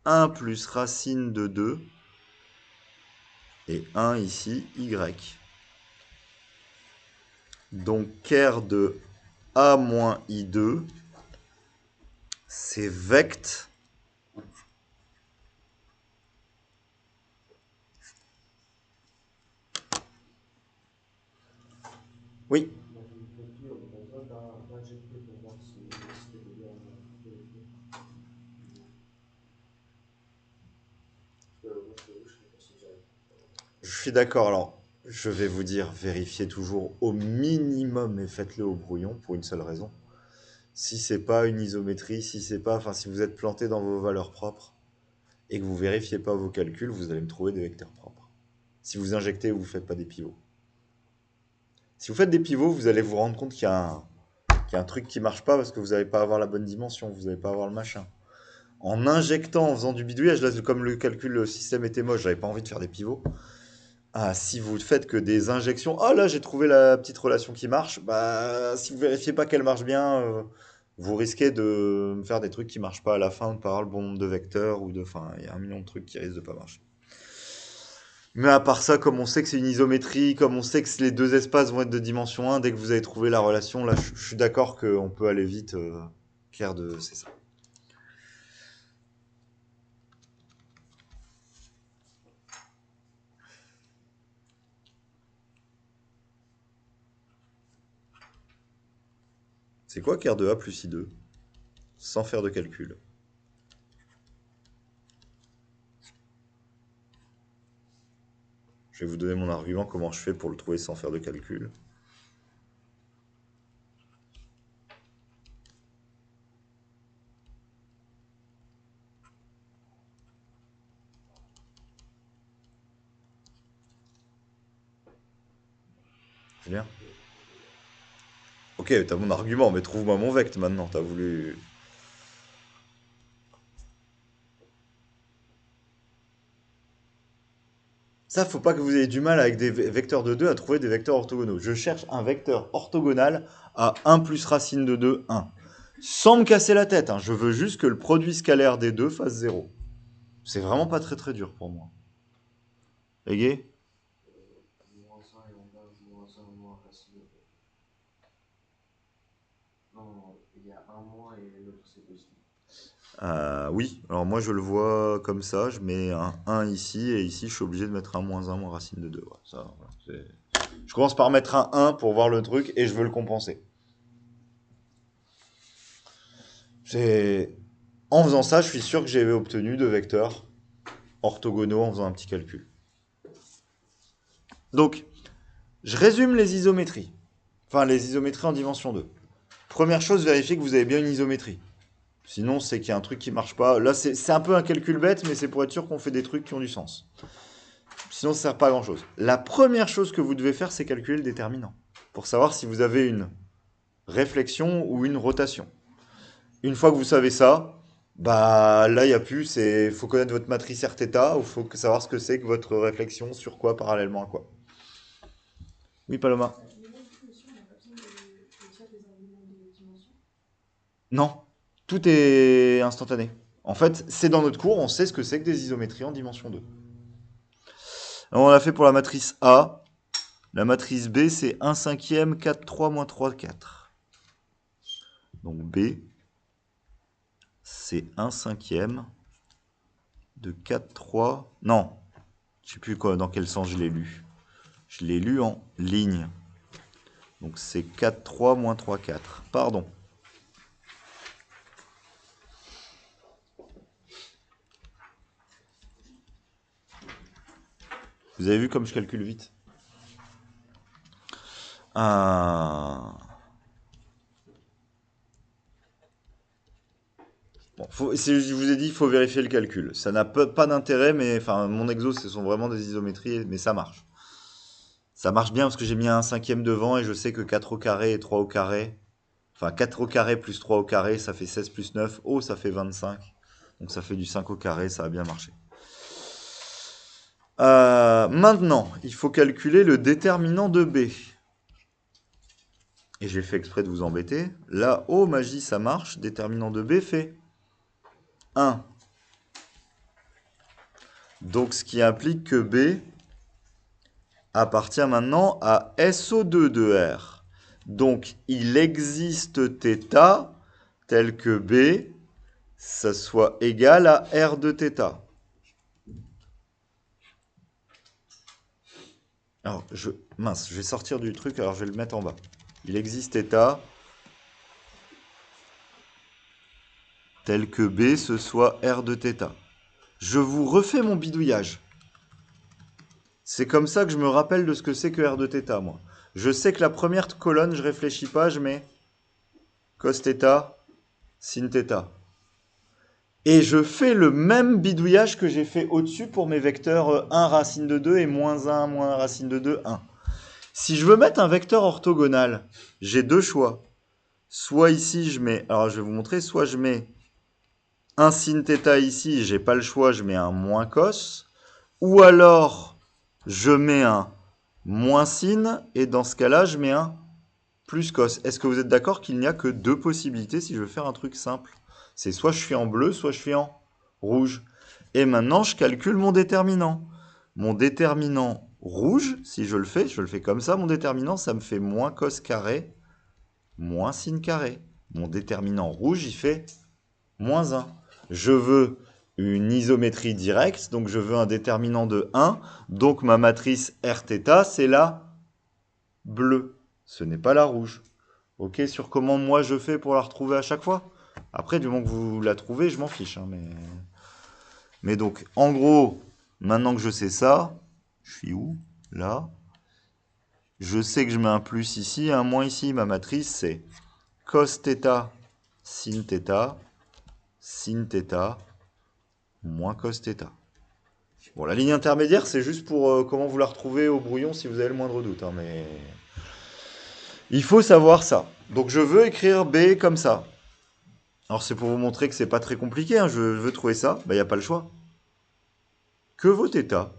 1 plus racine de 2 et 1 ici, y. Donc ker de a moins i2, c'est vect. Oui, Dans une clôture, on a besoin d'injecter pour voir si c'était bien vérifié. Parce que moi, je t'avoue, je sais pas si j'arrive. je suis d'accord. Alors, je vais vous dire, vérifiez toujours au minimum et faites-le au brouillon pour une seule raison. Si c'est pas une isométrie, si c'est pas, enfin, si vous êtes planté dans vos valeurs propres et que vous vérifiez pas vos calculs, vous allez me trouver des vecteurs propres. Si vous injectez, vous faites pas des pivots. Si vous faites des pivots, vous allez vous rendre compte qu'il y a un truc qui marche pas parce que vous n'allez pas avoir la bonne dimension, vous n'allez pas avoir le machin. En injectant, en faisant du bidouillage, là, comme le calcul, le système était moche, j'avais pas envie de faire des pivots. Ah, si vous faites que des injections, ah là j'ai trouvé la petite relation qui marche, bah si vous vérifiez pas qu'elle marche bien, vous risquez de faire des trucs qui marchent pas à la fin, de pas avoir le bon nombre de vecteurs ou de, enfin il y a un million de trucs qui risquent de pas marcher. Mais à part ça, comme on sait que c'est une isométrie, comme on sait que les deux espaces vont être de dimension 1, dès que vous avez trouvé la relation, là je suis d'accord qu'on peut aller vite, clair de, c'est ça. C'est quoi ker de A plus I2? Sans faire de calcul. Je vais vous donner mon argument, comment je fais pour le trouver sans faire de calcul. Julien? Ok, t'as mon argument, mais trouve-moi mon vect maintenant, t'as voulu... Ça, faut pas que vous ayez du mal avec des vecteurs de 2 à trouver des vecteurs orthogonaux. Je cherche un vecteur orthogonal à 1 plus racine de 2, 1. Sans me casser la tête, hein. Je veux juste que le produit scalaire des deux fasse 0. C'est vraiment pas très très dur pour moi. Égé? Moins 1 et on va moins 1 moins racine. Non, il y a un moins et l'autre c'est positif. Oui, alors moi je le vois comme ça, je mets un 1 ici, et ici je suis obligé de mettre un moins racine de 2. Ouais, ça, voilà, je commence par mettre un 1 pour voir le truc, et je veux le compenser. En faisant ça, je suis sûr que j'ai obtenu deux vecteurs orthogonaux en faisant un petit calcul. Donc, je résume les isométries. Enfin, les isométries en dimension 2. Première chose, vérifiez que vous avez bien une isométrie. Sinon, c'est qu'il y a un truc qui marche pas. Là, c'est un peu un calcul bête, mais c'est pour être sûr qu'on fait des trucs qui ont du sens. Sinon, ça sert pas à grand chose. La première chose que vous devez faire, c'est calculer le déterminant. Pour savoir si vous avez une réflexion ou une rotation. Une fois que vous savez ça, bah là, il n'y a plus, c'est faut connaître votre matrice Rθ, ou faut savoir ce que c'est que votre réflexion sur quoi parallèlement à quoi. Oui, Paloma. Mais là, du coup, aussi, on n'a pas besoin de dire des arguments de dimension. Non, tout est instantané. En fait, c'est dans notre cours, on sait ce que c'est que des isométries en dimension 2. Alors, on l'a fait pour la matrice A. La matrice B, c'est 1 cinquième, 4, 3, moins 3, 4. Donc B, c'est 1 cinquième de 4, 3... Non, je sais plus quoi, dans quel sens je l'ai lu. Je l'ai lu en ligne. Donc c'est 4, 3, moins 3, 4. Pardon. Vous avez vu comme je calcule vite? Ah. Bon, je vous ai dit, il faut vérifier le calcul. Ça n'a pas d'intérêt, mais enfin, mon exo, ce sont vraiment des isométries, mais ça marche. Ça marche bien parce que j'ai mis un cinquième devant et je sais que 4 au carré et 3 au carré, enfin 4 au carré plus 3 au carré, ça fait 16 plus 9. Oh, ça fait 25. Donc ça fait du 5 au carré, ça a bien marché. Maintenant, il faut calculer le déterminant de B. Et j'ai fait exprès de vous embêter. Là, oh magie, ça marche. Déterminant de B fait 1. Donc ce qui implique que B appartient maintenant à SO2 de R. Donc il existe θ tel que B, ça soit égal à R de θ. Alors, je vais sortir du truc, alors je vais le mettre en bas. Il existe θ tel que B, ce soit R de θ. Je vous refais mon bidouillage. C'est comme ça que je me rappelle de ce que c'est que R de θ, moi. Je sais que la première colonne, je réfléchis pas, je mets cos θ, sin θ. Et je fais le même bidouillage que j'ai fait au-dessus pour mes vecteurs 1 racine de 2 et moins 1 moins racine de 2, 1. Si je veux mettre un vecteur orthogonal, j'ai deux choix. Soit ici, je mets, alors je vais vous montrer, soit je mets un sin θ ici, j'ai pas le choix, je mets un moins cos. Ou alors, je mets un moins sin, et dans ce cas-là, je mets un plus cos. Est-ce que vous êtes d'accord qu'il n'y a que deux possibilités si je veux faire un truc simple? C'est soit je suis en bleu, soit je suis en rouge. Et maintenant, je calcule mon déterminant. Mon déterminant rouge, si je le fais comme ça, mon déterminant, ça me fait moins cos carré, moins sin carré. Mon déterminant rouge, il fait moins 1. Je veux une isométrie directe, donc je veux un déterminant de 1. Donc ma matrice Rθ, c'est la bleue. Ce n'est pas la rouge. Ok, sur comment moi je fais pour la retrouver à chaque fois? Après, du moment que vous la trouvez, je m'en fiche. Hein, mais donc, en gros, maintenant que je sais ça, je suis où? Là. Je sais que je mets un plus ici, un moins ici. Ma matrice, c'est cos θ, sin θ, moins cos θ. Bon, la ligne intermédiaire, c'est juste pour comment vous la retrouvez au brouillon si vous avez le moindre doute. Hein, mais il faut savoir ça. Donc, je veux écrire B comme ça. Alors, c'est pour vous montrer que c'est pas très compliqué. Hein, je veux trouver ça. Bah, il n'y a pas le choix. Que vaut θ?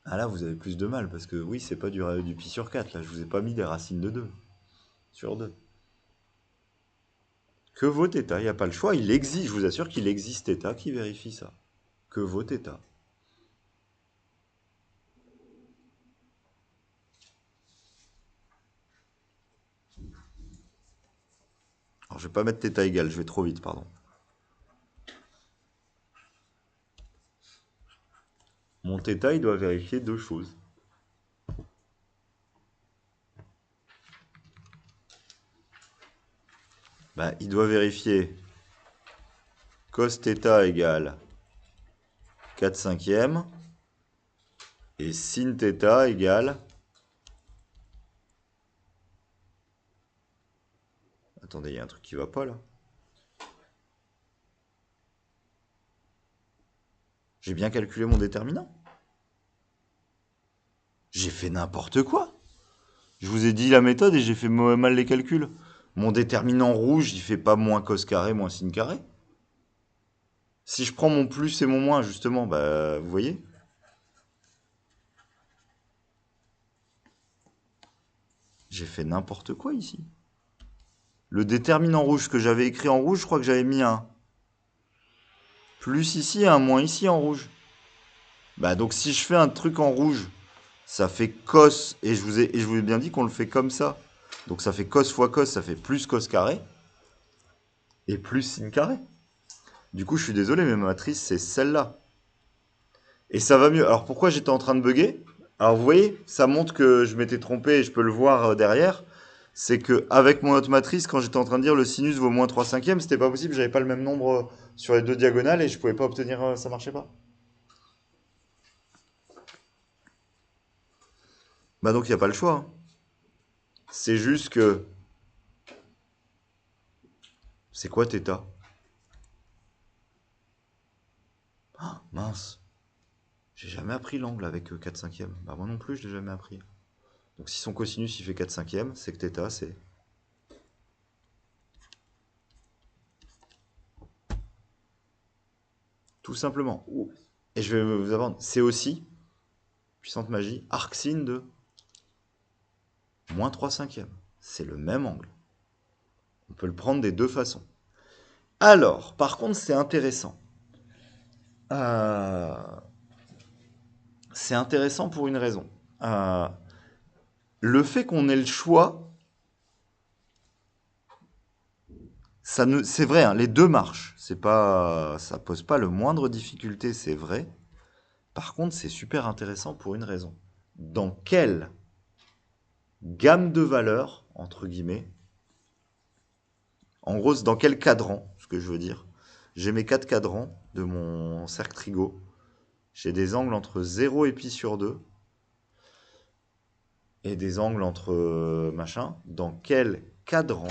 Ah là, vous avez plus de mal, parce que oui, c'est pas du pi sur 4, là. Je vous ai pas mis des racines de 2 sur 2. Que vaut θ? Il n'y a pas le choix. Il existe, je vous assure qu'il existe θ qui vérifie ça. Que vaut θ? Alors, je vais pas mettre θ égal, je vais trop vite, pardon. Mon θ, il doit vérifier deux choses. Bah, il doit vérifier cos θ égale 4 cinquièmes et sin θ égale... Attendez, il y a un truc qui va pas là. J'ai bien calculé mon déterminant. J'ai fait n'importe quoi. Je vous ai dit la méthode et j'ai fait mal les calculs. Mon déterminant rouge, il fait pas moins cos carré, moins sin carré. Si je prends mon plus et mon moins, justement, bah, vous voyez? J'ai fait n'importe quoi ici. Le déterminant rouge que j'avais écrit en rouge, je crois que j'avais mis un plus ici et un moins ici en rouge. Bah donc si je fais un truc en rouge, ça fait cos, et je vous ai bien dit qu'on le fait comme ça. Donc ça fait cos fois cos, ça fait plus cos carré, et plus sin carré. Du coup, je suis désolé, mais ma matrice, c'est celle-là. Et ça va mieux. Alors pourquoi j'étais en train de bugger? Alors vous voyez, ça montre que je m'étais trompé, et je peux le voir derrière. C'est que avec mon autre matrice, quand j'étais en train de dire le sinus vaut moins 3 cinquièmes, c'était pas possible, j'avais pas le même nombre sur les deux diagonales et je pouvais pas obtenir, ça marchait pas. Bah donc il n'y a pas le choix, hein. C'est juste que... C'est quoi θ? Ah, mince. J'ai jamais appris l'angle avec 4 cinquièmes. Bah moi non plus, je l'ai jamais appris. Donc si son cosinus il fait 4 cinquièmes, c'est que θ c'est... Tout simplement. Et je vais vous apprendre, c'est aussi, puissante magie, arcsine de moins 3 cinquièmes. C'est le même angle. On peut le prendre des deux façons. Alors, par contre, c'est intéressant. Euh, C'est intéressant pour une raison. Euh, le fait qu'on ait le choix, c'est vrai, hein, les deux marchent. C'est pas, ça pose pas le moindre difficulté, c'est vrai. Par contre, c'est super intéressant pour une raison. Dans quelle gamme de valeurs, entre guillemets, en gros, dans quel cadran, ce que je veux dire, j'ai mes 4 cadrans de mon cercle trigo. J'ai des angles entre 0 et pi sur 2 et des angles entre machin. Dans quel cadran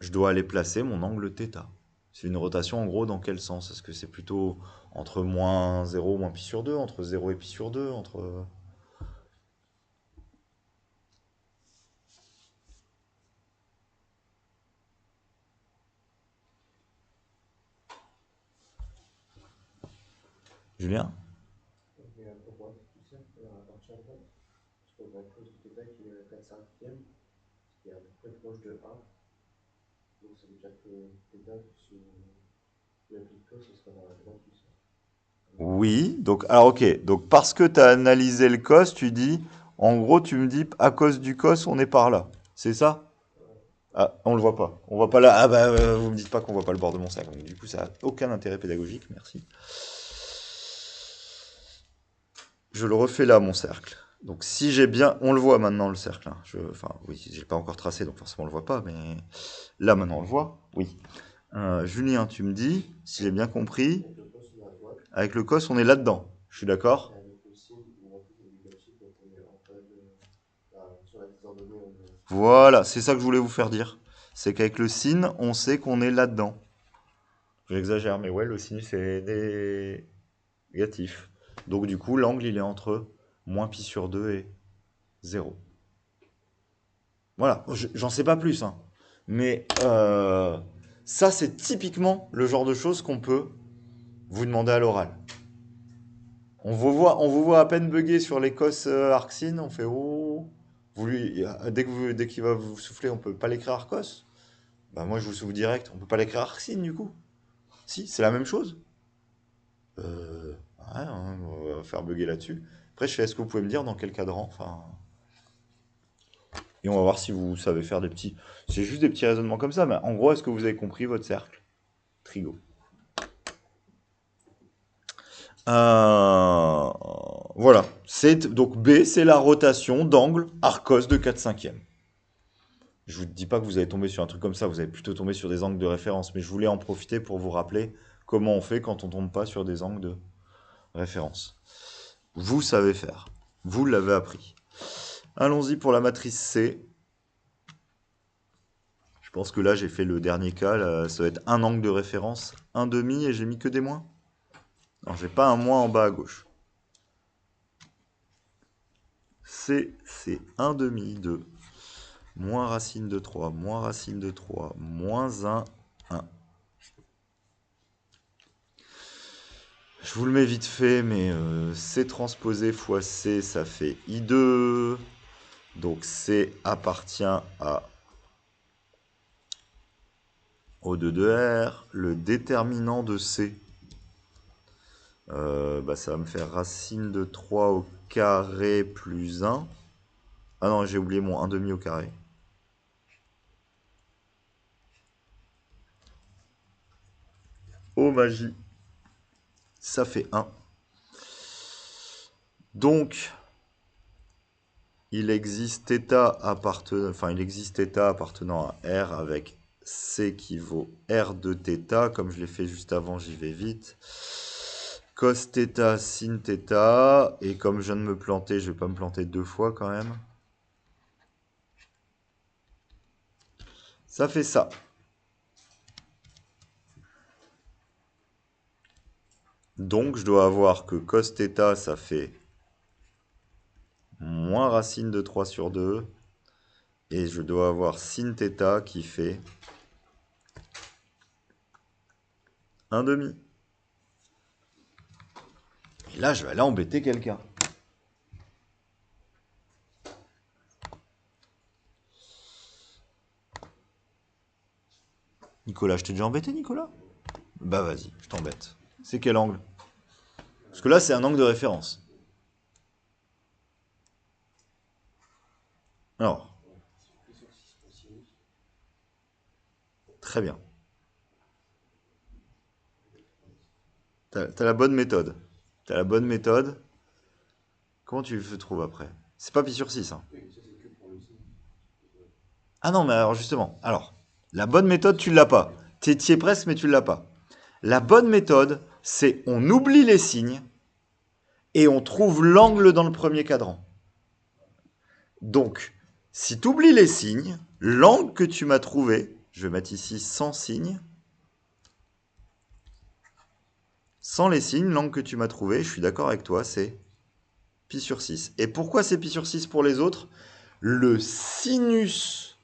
je dois aller placer mon angle θ? C'est une rotation en gros dans quel sens? Est-ce que c'est plutôt entre moins 0, moins pi sur 2, entre 0 et pi sur 2, entre... Julien? Et pour moi, c'est tout simple, à partir de là, je trouve la cause de θ qui est 4 cinquièmes, qui est à peu près proche de 1. Donc ça veut dire que θ, si on applique cos, ce sera dans la droite du cercle. Oui, donc, alors ok, donc parce que tu as analysé le cos, tu dis, en gros, tu me dis, à cause du cos, on est par là. C'est ça? Ah, on le voit pas. On voit pas là. Ah bah, vous me dites pas qu'on voit pas le bord de mon cercle. Donc, du coup, ça a aucun intérêt pédagogique, merci. Je le refais là, mon cercle. Donc si j'ai bien... On le voit maintenant, le cercle, hein. Enfin, oui, j'ai pas encore tracé, donc forcément on le voit pas, mais là, maintenant, on le voit. Oui. Julien, tu me dis, si j'ai bien compris, Donc le cos, on est à droite, avec le cos, on est là-dedans. Je suis d'accord? et avec le signe, on applique le négatif, donc on est en phase de... sur la désordonnée, on est... Voilà, c'est ça que je voulais vous faire dire. C'est qu'avec le sin, on sait qu'on est là-dedans. J'exagère, mais ouais, le sinus est négatif. Donc du coup, l'angle, il est entre moins pi sur 2 et 0. Voilà, j'en sais pas plus, hein. Mais ça, c'est typiquement le genre de choses qu'on peut vous demander à l'oral. On vous voit à peine bugger sur l'Écosse Arcsine, on fait oh. Dès qu'il va vous souffler, on peut pas l'écrire Arcos. Bah moi je vous souffle direct, on peut pas l'écrire Arcsine du coup. Si, c'est la même chose. Ouais, hein, on va faire bugger là-dessus. Après, je fais, est-ce que vous pouvez me dire dans quel cadran? Enfin, et on va voir si vous savez faire des petits. C'est juste des petits raisonnements comme ça, mais en gros, est-ce que vous avez compris votre cercle? Trigo. Voilà. Donc B, c'est la rotation d'angle Arcos de 4 cinquièmes. Je vous dis pas que vous allez tomber sur un truc comme ça, vous allez plutôt tomber sur des angles de référence, mais je voulais en profiter pour vous rappeler comment on fait quand on tombe pas sur des angles de référence. Vous savez faire. Vous l'avez appris. Allons-y pour la matrice C. Je pense que là, j'ai fait le dernier cas. Là, ça va être un angle de référence, un demi, et j'ai mis que des moins. Alors, j'ai pas un moins en bas à gauche. C, c'est un demi de moins racine de 3, moins racine de 3, moins 1, 1. Je vous le mets vite fait, mais C transposé fois C, ça fait I2. Donc C appartient au 2 de R. Le déterminant de C, bah, ça va me faire racine de 3 au carré plus 1. Ah non, j'ai oublié mon 1 demi au carré. Oh magie. Ça fait 1. Donc, il existe θ appartenant à R avec C équivaut R de θ. Comme je l'ai fait juste avant, j'y vais vite. Cos θ, sin θ. Et comme je viens de me planter, je vais pas me planter 2 fois quand même. Ça fait ça. Donc, je dois avoir que cos θ, ça fait moins racine de 3 sur 2. Et je dois avoir sin θ qui fait 1 demi. Et là, je vais aller embêter quelqu'un. Nicolas, je t'ai déjà embêté, Nicolas? Bah vas-y, je t'embête. C'est quel angle? Parce que là, c'est un angle de référence. Alors, très bien. T'as la bonne méthode. T'as la bonne méthode. Comment tu le trouves après? C'est pas pi sur 6, hein. Ah non, mais alors justement. Alors, la bonne méthode, tu l'as pas. T'y es presque, mais tu l'as pas. La bonne méthode, c'est on oublie les signes et on trouve l'angle dans le premier cadran. Donc, si tu oublies les signes, l'angle que tu m'as trouvé, je vais mettre ici sans signe. Sans les signes, l'angle que tu m'as trouvé, je suis d'accord avec toi, c'est pi sur 6. Et pourquoi c'est pi sur 6 pour les autres? Le sinus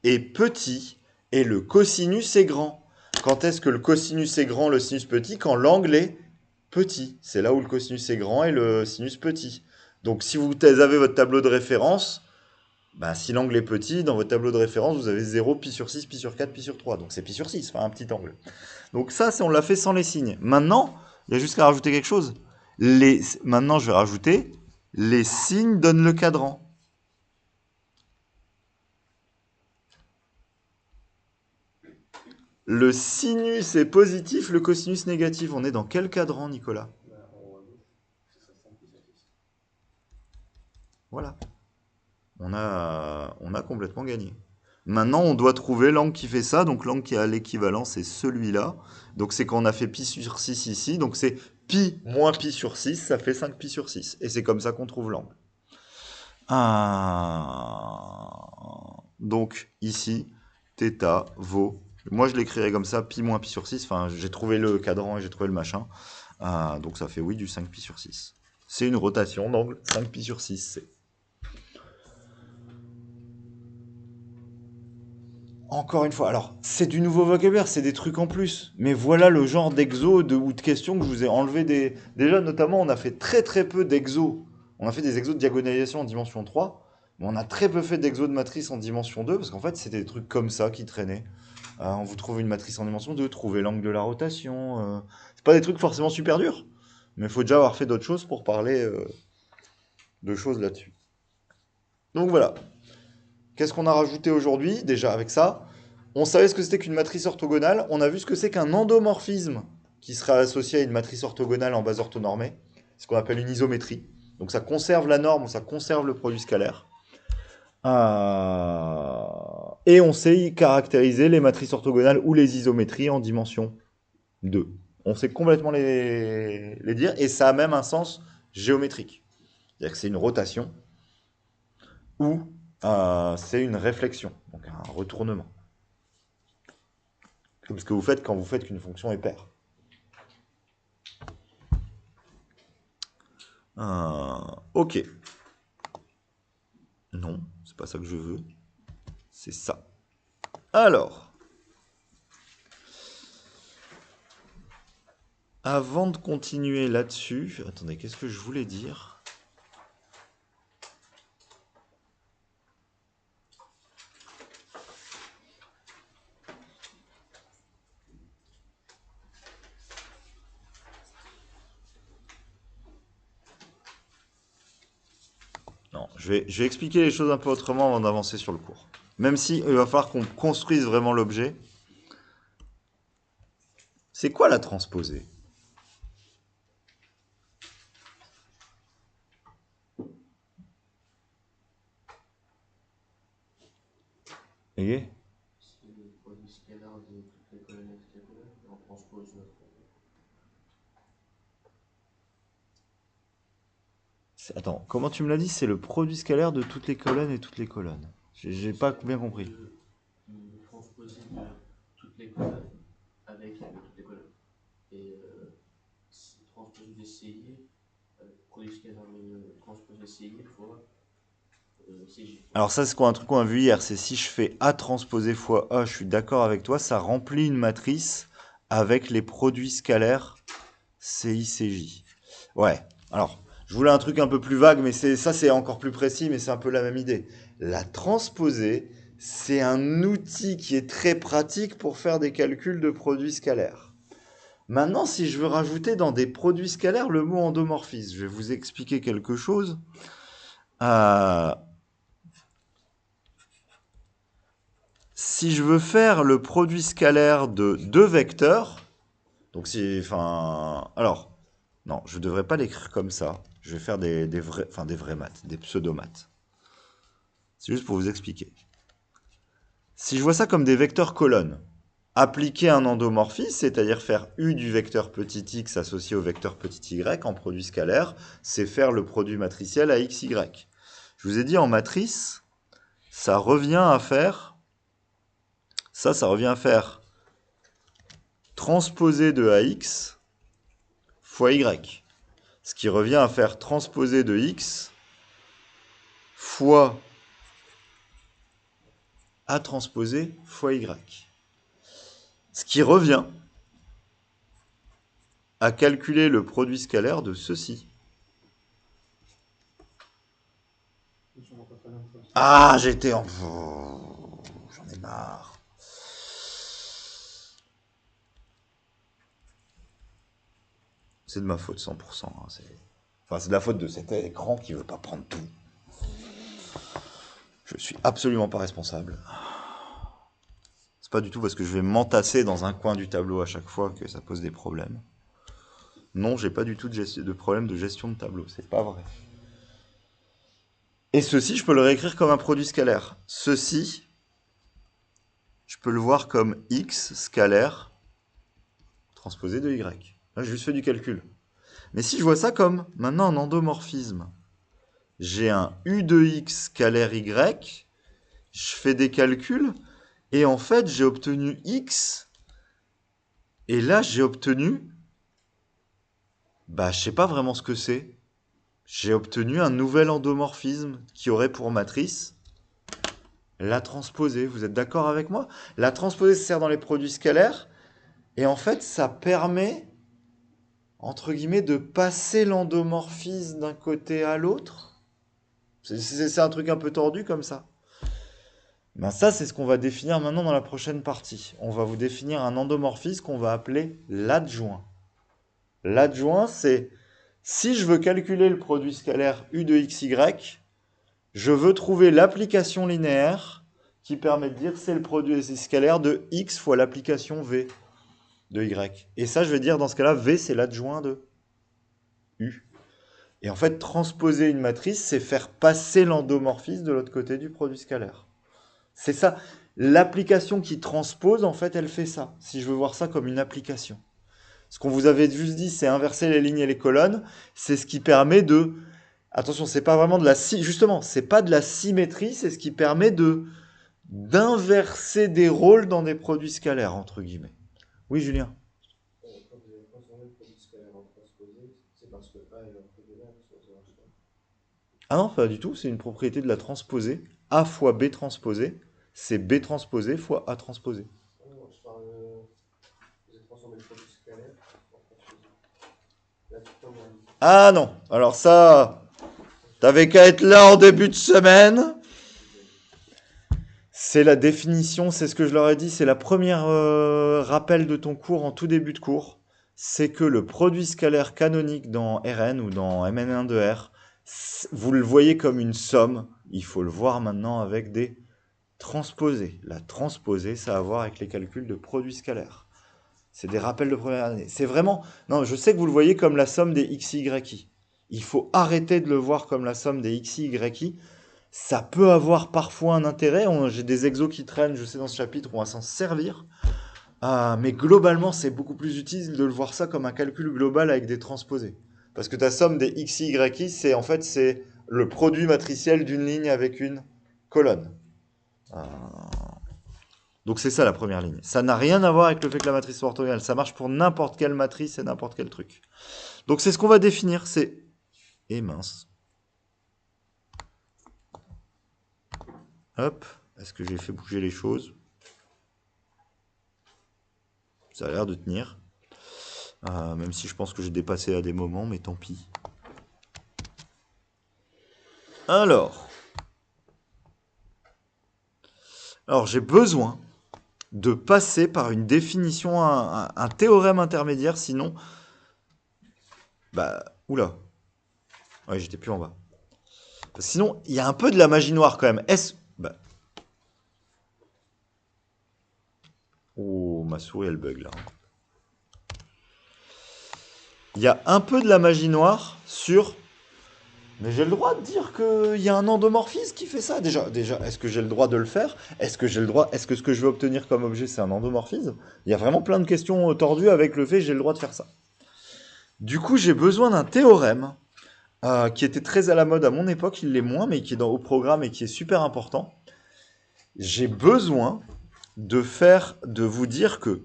est petit et le cosinus est grand. Quand est-ce que le cosinus est grand, le sinus petit? Quand l'angle est petit. C'est là où le cosinus est grand et le sinus petit. Donc si vous avez votre tableau de référence, bah, si l'angle est petit, dans votre tableau de référence, vous avez 0, pi sur 6, pi sur 4, pi sur 3. Donc c'est pi sur 6, enfin un petit angle. Donc ça, on l'a fait sans les signes. Maintenant, il y a juste qu'à rajouter quelque chose. Maintenant, je vais rajouter les signes donnent le cadran. Le sinus est positif, le cosinus négatif. On est dans quel cadran, Nicolas? Voilà. On a complètement gagné. Maintenant, on doit trouver l'angle qui fait ça. Donc, l'angle qui a l'équivalent, c'est celui-là. Donc, c'est quand on a fait pi sur 6 ici. Donc, c'est pi moins pi sur 6. Ça fait 5 pi sur 6. Et c'est comme ça qu'on trouve l'angle. Donc, ici, θ vaut... Moi, je l'écrirais comme ça, pi moins pi sur 6. Enfin, j'ai trouvé le cadran et j'ai trouvé le machin. Donc, ça fait, oui, du 5 pi sur 6. C'est une rotation d'angle 5 pi sur 6. C'est... Encore une fois, alors, c'est du nouveau vocabulaire, c'est des trucs en plus. Mais voilà le genre d'exo ou de questions que je vous ai enlevé des... Déjà, notamment, on a fait très très peu d'exos. On a fait des exos de diagonalisation en dimension 3, mais on a très peu fait d'exos de matrice en dimension 2, parce qu'en fait, c'était des trucs comme ça qui traînaient. On vous trouve une matrice en dimension 2, trouver l'angle de la rotation. C'est pas des trucs forcément super durs, mais il faut déjà avoir fait d'autres choses pour parler de choses là-dessus. Donc voilà. Qu'est-ce qu'on a rajouté aujourd'hui, déjà, avec ça? On savait ce que c'était qu'une matrice orthogonale. On a vu ce que c'est qu'un endomorphisme qui serait associé à une matrice orthogonale en base orthonormée. Ce qu'on appelle une isométrie. Donc ça conserve la norme ou ça conserve le produit scalaire. Et on sait caractériser les matrices orthogonales ou les isométries en dimension 2. On sait complètement les dire. Et ça a même un sens géométrique. C'est-à-dire que c'est une rotation ou c'est une réflexion, donc un retournement. C'est ce que vous faites quand vous faites qu'une fonction est paire. Ok. Non, c'est pas ça que je veux. C'est ça. Alors, avant de continuer là-dessus, attendez, qu'est-ce que je voulais dire? Non, je vais expliquer les choses un peu autrement avant d'avancer sur le cours. Même si il va falloir qu'on construise vraiment l'objet. C'est quoi la transposée? Et C'est le produit scalaire. Attends, comment tu me l'as dit? C'est le produit scalaire de toutes les colonnes et toutes les colonnes. J'ai pas bien compris. De transposer de toutes les colonnes avec toutes les colonnes. Et transposer des CI, produit scalaire transposer CI fois CJ. Alors ça, c'est quoi un truc qu'on a vu hier? C'est si je fais A transposé fois A, je suis d'accord avec toi, ça remplit une matrice avec les produits scalaires CI, CJ. Ouais, alors, je voulais un truc un peu plus vague, mais c'est encore plus précis, mais c'est un peu la même idée. La transposée, c'est un outil qui est très pratique pour faire des calculs de produits scalaires. Maintenant, si je veux rajouter dans des produits scalaires le mot endomorphisme, je vais vous expliquer quelque chose. Si je veux faire le produit scalaire de deux vecteurs, donc alors, non, je ne devrais pas l'écrire comme ça. Je vais faire des vrais maths, des pseudo-maths. C'est juste pour vous expliquer. Si je vois ça comme des vecteurs colonnes, appliquer un endomorphisme, c'est-à-dire faire U du vecteur petit x associé au vecteur petit y en produit scalaire, c'est faire le produit matriciel à x, y. Je vous ai dit en matrice, ça revient à faire transposer de AX fois Y. Ce qui revient à faire transposer de X fois A transposé fois Y. Ce qui revient à calculer le produit scalaire de ceci. Ah, j'étais en... J'en ai marre. C'est de ma faute, 100%. Hein, c'est de la faute de cet écran qui veut pas prendre tout. Je suis absolument pas responsable. C'est pas du tout parce que je vais m'entasser dans un coin du tableau à chaque fois que ça pose des problèmes. Non, j'ai pas du tout de problème de gestion de tableau. C'est pas vrai. Et ceci, je peux le réécrire comme un produit scalaire. Ceci, je peux le voir comme x scalaire transposé de y. Là, j'ai juste fait du calcul. Mais si je vois ça comme, maintenant, un endomorphisme, j'ai un u de x scalaire y, je fais des calculs, et en fait, j'ai obtenu x, et là, j'ai obtenu, je sais pas vraiment ce que c'est. J'ai obtenu un nouvel endomorphisme qui aurait pour matrice la transposée. Vous êtes d'accord avec moi? La transposée se sert dans les produits scalaires, et en fait, ça permet, entre guillemets, de passer l'endomorphisme d'un côté à l'autre. C'est un truc un peu tordu comme ça. Ça, c'est ce qu'on va définir maintenant dans la prochaine partie. On va vous définir un endomorphisme qu'on va appeler l'adjoint. L'adjoint, c'est si je veux calculer le produit scalaire u de xy, je veux trouver l'application linéaire qui permet de dire c'est le produit scalaire de x fois l'application v de y. Et ça, je vais dire dans ce cas-là, v c'est l'adjoint de u. Et en fait, transposer une matrice, c'est faire passer l'endomorphisme de l'autre côté du produit scalaire. C'est ça. L'application qui transpose, en fait, elle fait ça. Si je veux voir ça comme une application. Ce qu'on vous avait juste dit, c'est inverser les lignes et les colonnes. C'est ce qui permet de... Attention, c'est pas vraiment de la... Justement, c'est pas de la symétrie, c'est ce qui permet d'inverser des rôles dans des produits scalaires, entre guillemets. Oui, Julien? Quand vous avez transformé le produit scalaire en transposé, c'est parce que A est un peu de là, ça marche pas. Ah non, pas du tout, c'est une propriété de la transposée. A fois B transposé, c'est B transposé fois A transposé. Non, je parle vous avez transformé le produit scalaire en transposé. Là, Ah non, alors ça, t'avais qu'à être là en début de semaine. C'est la définition, c'est ce que je leur ai dit, c'est la première rappel de ton cours en tout début de cours. C'est que le produit scalaire canonique dans Rn ou dans Mn1 de R, vous le voyez comme une somme. Il faut le voir maintenant avec des transposés. La transposée, ça a à voir avec les calculs de produits scalaires. C'est des rappels de première année. C'est vraiment... Non, je sais que vous le voyez comme la somme des xi, yi. Il faut arrêter de le voir comme la somme des xi, yi. Ça peut avoir parfois un intérêt. J'ai des exos qui traînent, je sais, dans ce chapitre, on va s'en servir. Mais globalement, c'est beaucoup plus utile de le voir ça comme un calcul global avec des transposés. Parce que ta somme des x, y, c'est en fait c'est le produit matriciel d'une ligne avec une colonne. Euh, Donc c'est ça la première ligne. Ça n'a rien à voir avec le fait que la matrice soit orthogonale. Ça marche pour n'importe quelle matrice et n'importe quel truc. Donc c'est ce qu'on va définir. C'est... Et mince. Hop. Est-ce que j'ai fait bouger les choses? Ça a l'air de tenir. Même si je pense que j'ai dépassé à des moments, mais tant pis. Alors j'ai besoin de passer par une définition, un théorème intermédiaire, sinon... Oula. Ouais, j'étais plus en bas. Sinon, il y a un peu de la magie noire quand même. Oh, ma souris, elle bug là. Il y a un peu de la magie noire sur... Mais j'ai le droit de dire qu'il y a un endomorphisme qui fait ça. Déjà, est-ce que j'ai le droit de le faire? Est-ce que ce que je vais obtenir comme objet, c'est un endomorphisme? Il y a vraiment plein de questions tordues avec le fait que j'ai le droit de faire ça. Du coup, j'ai besoin d'un théorème qui était très à la mode à mon époque, il l'est moins, mais qui est au programme et qui est super important. J'ai besoin de vous dire que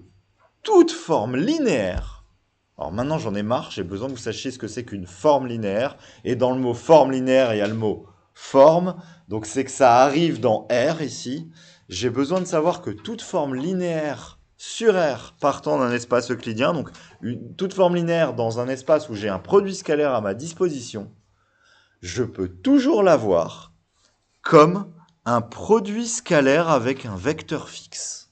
toute forme linéaire... Alors maintenant j'en ai marre, j'ai besoin que vous sachiez ce que c'est qu'une forme linéaire. Et dans le mot forme linéaire, il y a le mot forme. Donc c'est que ça arrive dans R ici. J'ai besoin de savoir que toute forme linéaire sur R partant d'un espace euclidien, donc toute forme linéaire dans un espace où j'ai un produit scalaire à ma disposition, je peux toujours l'avoir comme un produit scalaire avec un vecteur fixe.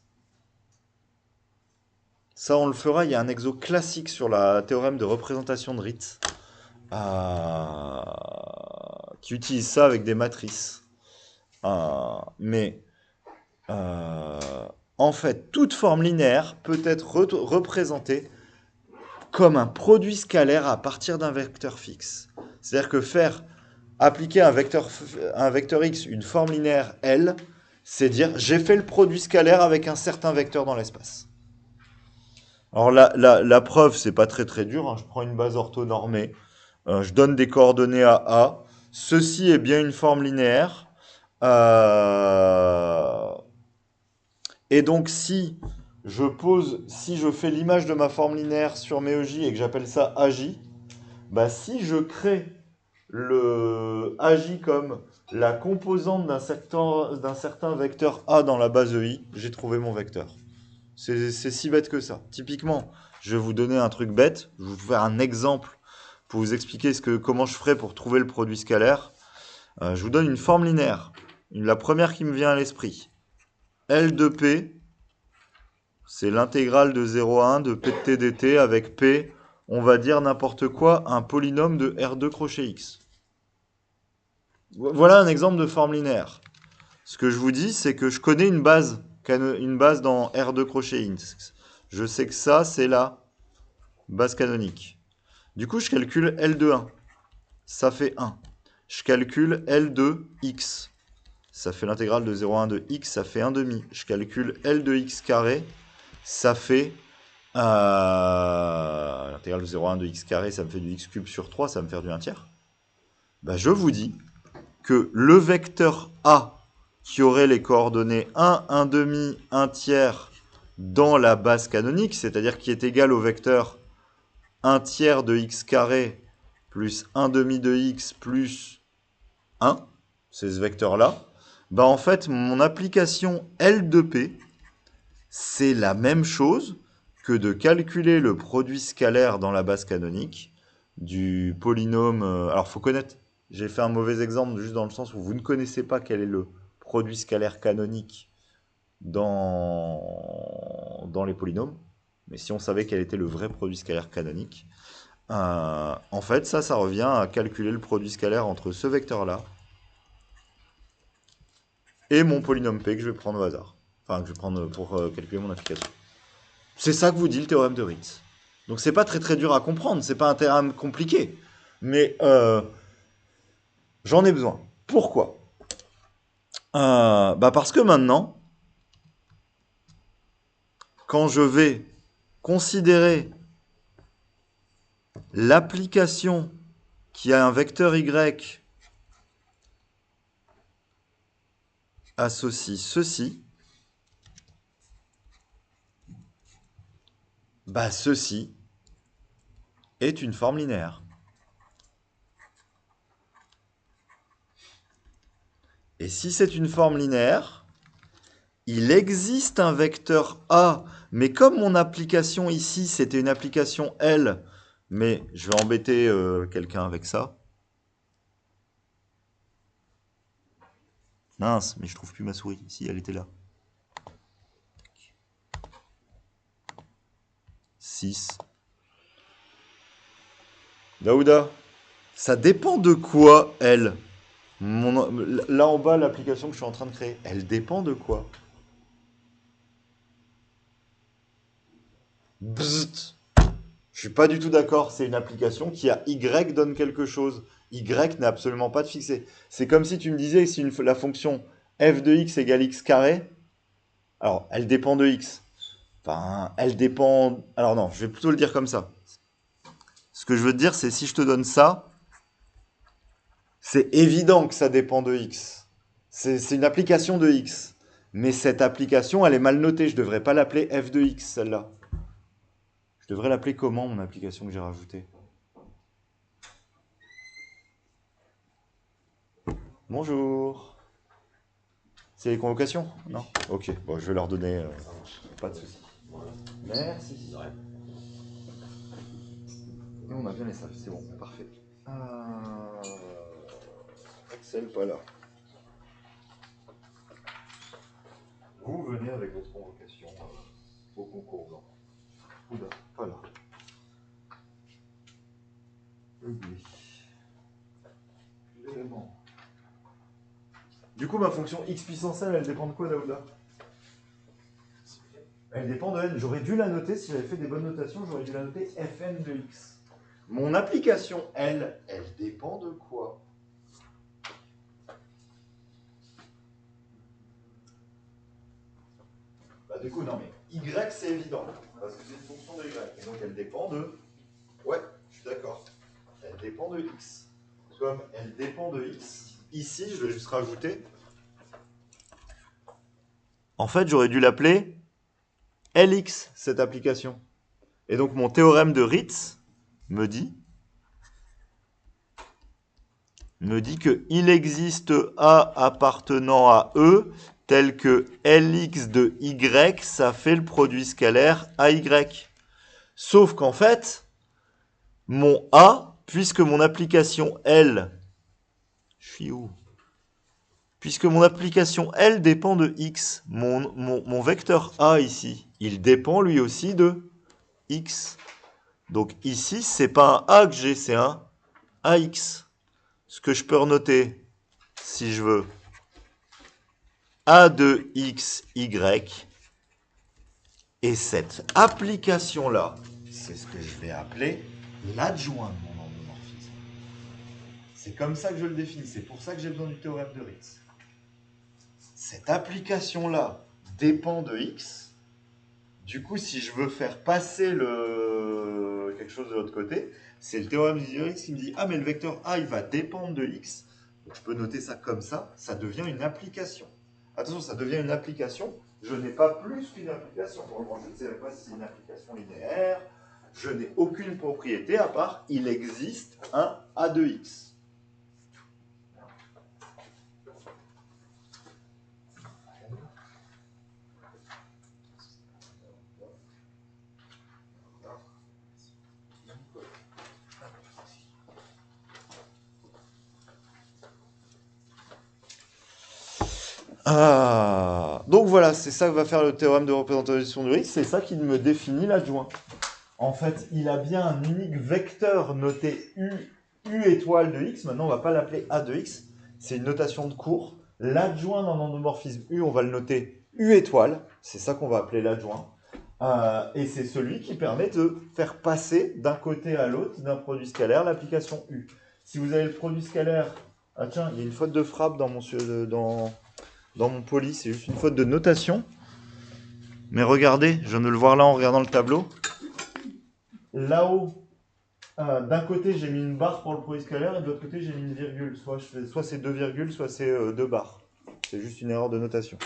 Ça, on le fera. Il y a un exo classique sur la théorème de représentation de Ritz qui utilise ça avec des matrices. Mais en fait, toute forme linéaire peut être représentée comme un produit scalaire à partir d'un vecteur fixe. C'est-à-dire que appliquer un vecteur x une forme linéaire L, c'est dire j'ai fait le produit scalaire avec un certain vecteur dans l'espace. Alors la preuve, c'est pas très très dur, hein. Je prends une base orthonormée, je donne des coordonnées à A. Ceci est bien une forme linéaire. Et donc si je fais l'image de ma forme linéaire sur mes EJ et que j'appelle ça AJ, si je crée le AJ comme la composante d'un certain vecteur A dans la base EI, j'ai trouvé mon vecteur. C'est si bête que ça. Typiquement, je vais vous donner un truc bête. Je vais vous faire un exemple pour vous expliquer comment je ferais pour trouver le produit scalaire. Je vous donne une forme linéaire. La première qui me vient à l'esprit. L de P, c'est l'intégrale de 0 à 1 de P de T dt avec P, on va dire n'importe quoi, un polynôme de R2 crochet X. Voilà un exemple de forme linéaire. Ce que je vous dis, c'est que je connais une base dans R2 crochet X. Je sais que ça, c'est la base canonique. Du coup, je calcule L de 1. Ça fait 1. Je calcule L de X. Ça fait l'intégrale de 0 à 1 de X, ça fait 1 demi. Je calcule L de X carré. Ça fait... l'intégrale de 0 à 1 de X carré, ça me fait du X cube sur 3, ça va me faire du 1 tiers. Je vous dis que le vecteur A qui aurait les coordonnées 1, 1 demi, 1 tiers dans la base canonique, c'est-à-dire qui est égal au vecteur 1 tiers de x carré plus 1 demi de x plus 1, c'est ce vecteur-là, en fait, mon application L de P, c'est la même chose que de calculer le produit scalaire dans la base canonique du polynôme... alors, il faut connaître... J'ai fait un mauvais exemple juste dans le sens où vous ne connaissez pas quel est le produit scalaire canonique dans les polynômes. Mais si on savait quel était le vrai produit scalaire canonique, en fait, ça revient à calculer le produit scalaire entre ce vecteur-là et mon polynôme P que je vais prendre au hasard. Enfin, que je vais prendre pour calculer mon application. C'est ça que vous dit le théorème de Ritz. Donc c'est pas très très dur à comprendre, c'est pas un théorème compliqué. Mais j'en ai besoin. Pourquoi? Parce que maintenant, quand je vais considérer l'application qui a un vecteur y associe ceci, bah ceci est une forme linéaire. Et si c'est une forme linéaire, il existe un vecteur A, mais comme mon application ici, c'était une application L, mais je vais embêter quelqu'un avec ça. Mince, mais je trouve plus ma souris. Si, elle était là. 6. Daouda, ça dépend de quoi, elle? Là en bas, l'application que je suis en train de créer, elle dépend de quoi? Bzzzt. Je suis pas du tout d'accord. C'est une application qui a Y donne quelque chose. Y n'a absolument pas de fixé. C'est comme si tu me disais que si la fonction f de x égale x carré, alors elle dépend de x. Enfin, elle dépend... Alors non, je vais plutôt le dire comme ça. Ce que je veux te dire, c'est si je te donne ça, c'est évident que ça dépend de x. C'est une application de x. Mais cette application, elle est mal notée. Je devrais pas l'appeler f de x, celle-là. Je devrais l'appeler comment, mon application que j'ai rajoutée? Bonjour. C'est les convocations? Non? Ok, bon, je vais leur donner... pas de souci. Merci. Et on a bien les salles, c'est bon, parfait. Axel, pas là. Vous venez avec votre convocation au concours blanc. Oula, pas là. Oublie. L'élément. Du coup, ma fonction x puissance n, elle dépend de quoi, Daouda? Elle dépend de n. J'aurais dû la noter, si j'avais fait des bonnes notations, j'aurais dû la noter fn de x. Mon application, elle dépend de quoi? Bah du coup, non mais y c'est évident, parce que c'est une fonction de y. Et donc elle dépend de... Ouais, je suis d'accord. Elle dépend de x. Comme elle dépend de x, ici, je vais juste rajouter... En fait, j'aurais dû l'appeler Lx, cette application. Et donc mon théorème de Ritz me dit qu'il existe A appartenant à E tel que Lx de Y, ça fait le produit scalaire AY. Sauf qu'en fait, mon A, puisque mon application L, je suis où? Puisque mon application L dépend de X, mon vecteur A ici, il dépend lui aussi de X. Donc ici, c'est pas un A que j'ai, c'est un AX. Ce que je peux renoter, si je veux, A de X, Y. Et cette application-là, c'est ce que je vais appeler l'adjoint de mon endomorphisme. C'est comme ça que je le définis. C'est pour ça que j'ai besoin du théorème de Ritz. Cette application-là dépend de X. Du coup, si je veux faire passer quelque chose de l'autre côté, c'est le théorème de Ritz qui me dit « Ah, mais le vecteur A, il va dépendre de X. » Donc, je peux noter ça comme ça. Ça devient une application. Attention, ça devient une application. Je n'ai pas plus qu'une application. Pour le moment, je ne sais pas si c'est une application linéaire. Je n'ai aucune propriété à part il existe un A de X. Donc voilà, c'est ça que va faire le théorème de représentation de Ritz, c'est ça qui me définit l'adjoint. En fait, il a bien un unique vecteur noté U étoile de X, maintenant on ne va pas l'appeler A de X, c'est une notation de cours. L'adjoint d'un endomorphisme U, on va le noter U étoile, c'est ça qu'on va appeler l'adjoint. Et c'est celui qui permet de faire passer d'un côté à l'autre d'un produit scalaire l'application U. Si vous avez le produit scalaire... Ah tiens, il y a une faute de frappe dans mon poly, c'est juste une faute de notation. Mais regardez, je viens de le voir là en regardant le tableau. Là-haut, d'un côté, j'ai mis une barre pour le produit scalaire et de l'autre côté, j'ai mis une virgule. Soit c'est deux virgules, soit c'est deux barres. C'est juste une erreur de notation.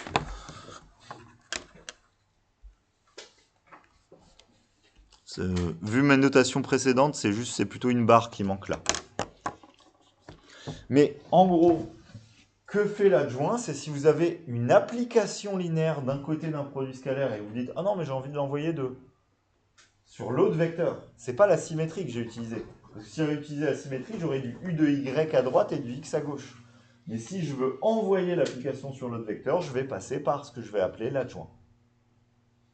Vu mes notations précédentes, c'est plutôt une barre qui manque là. Mais en gros, que fait l'adjoint? C'est si vous avez une application linéaire d'un côté d'un produit scalaire et vous dites ah non mais j'ai envie de l'envoyer sur l'autre vecteur. C'est pas la symétrie que j'ai utilisée. Parce que si j'avais utilisé la symétrie, j'aurais du u de y à droite et du x à gauche. Mais si je veux envoyer l'application sur l'autre vecteur, je vais passer par ce que je vais appeler l'adjoint.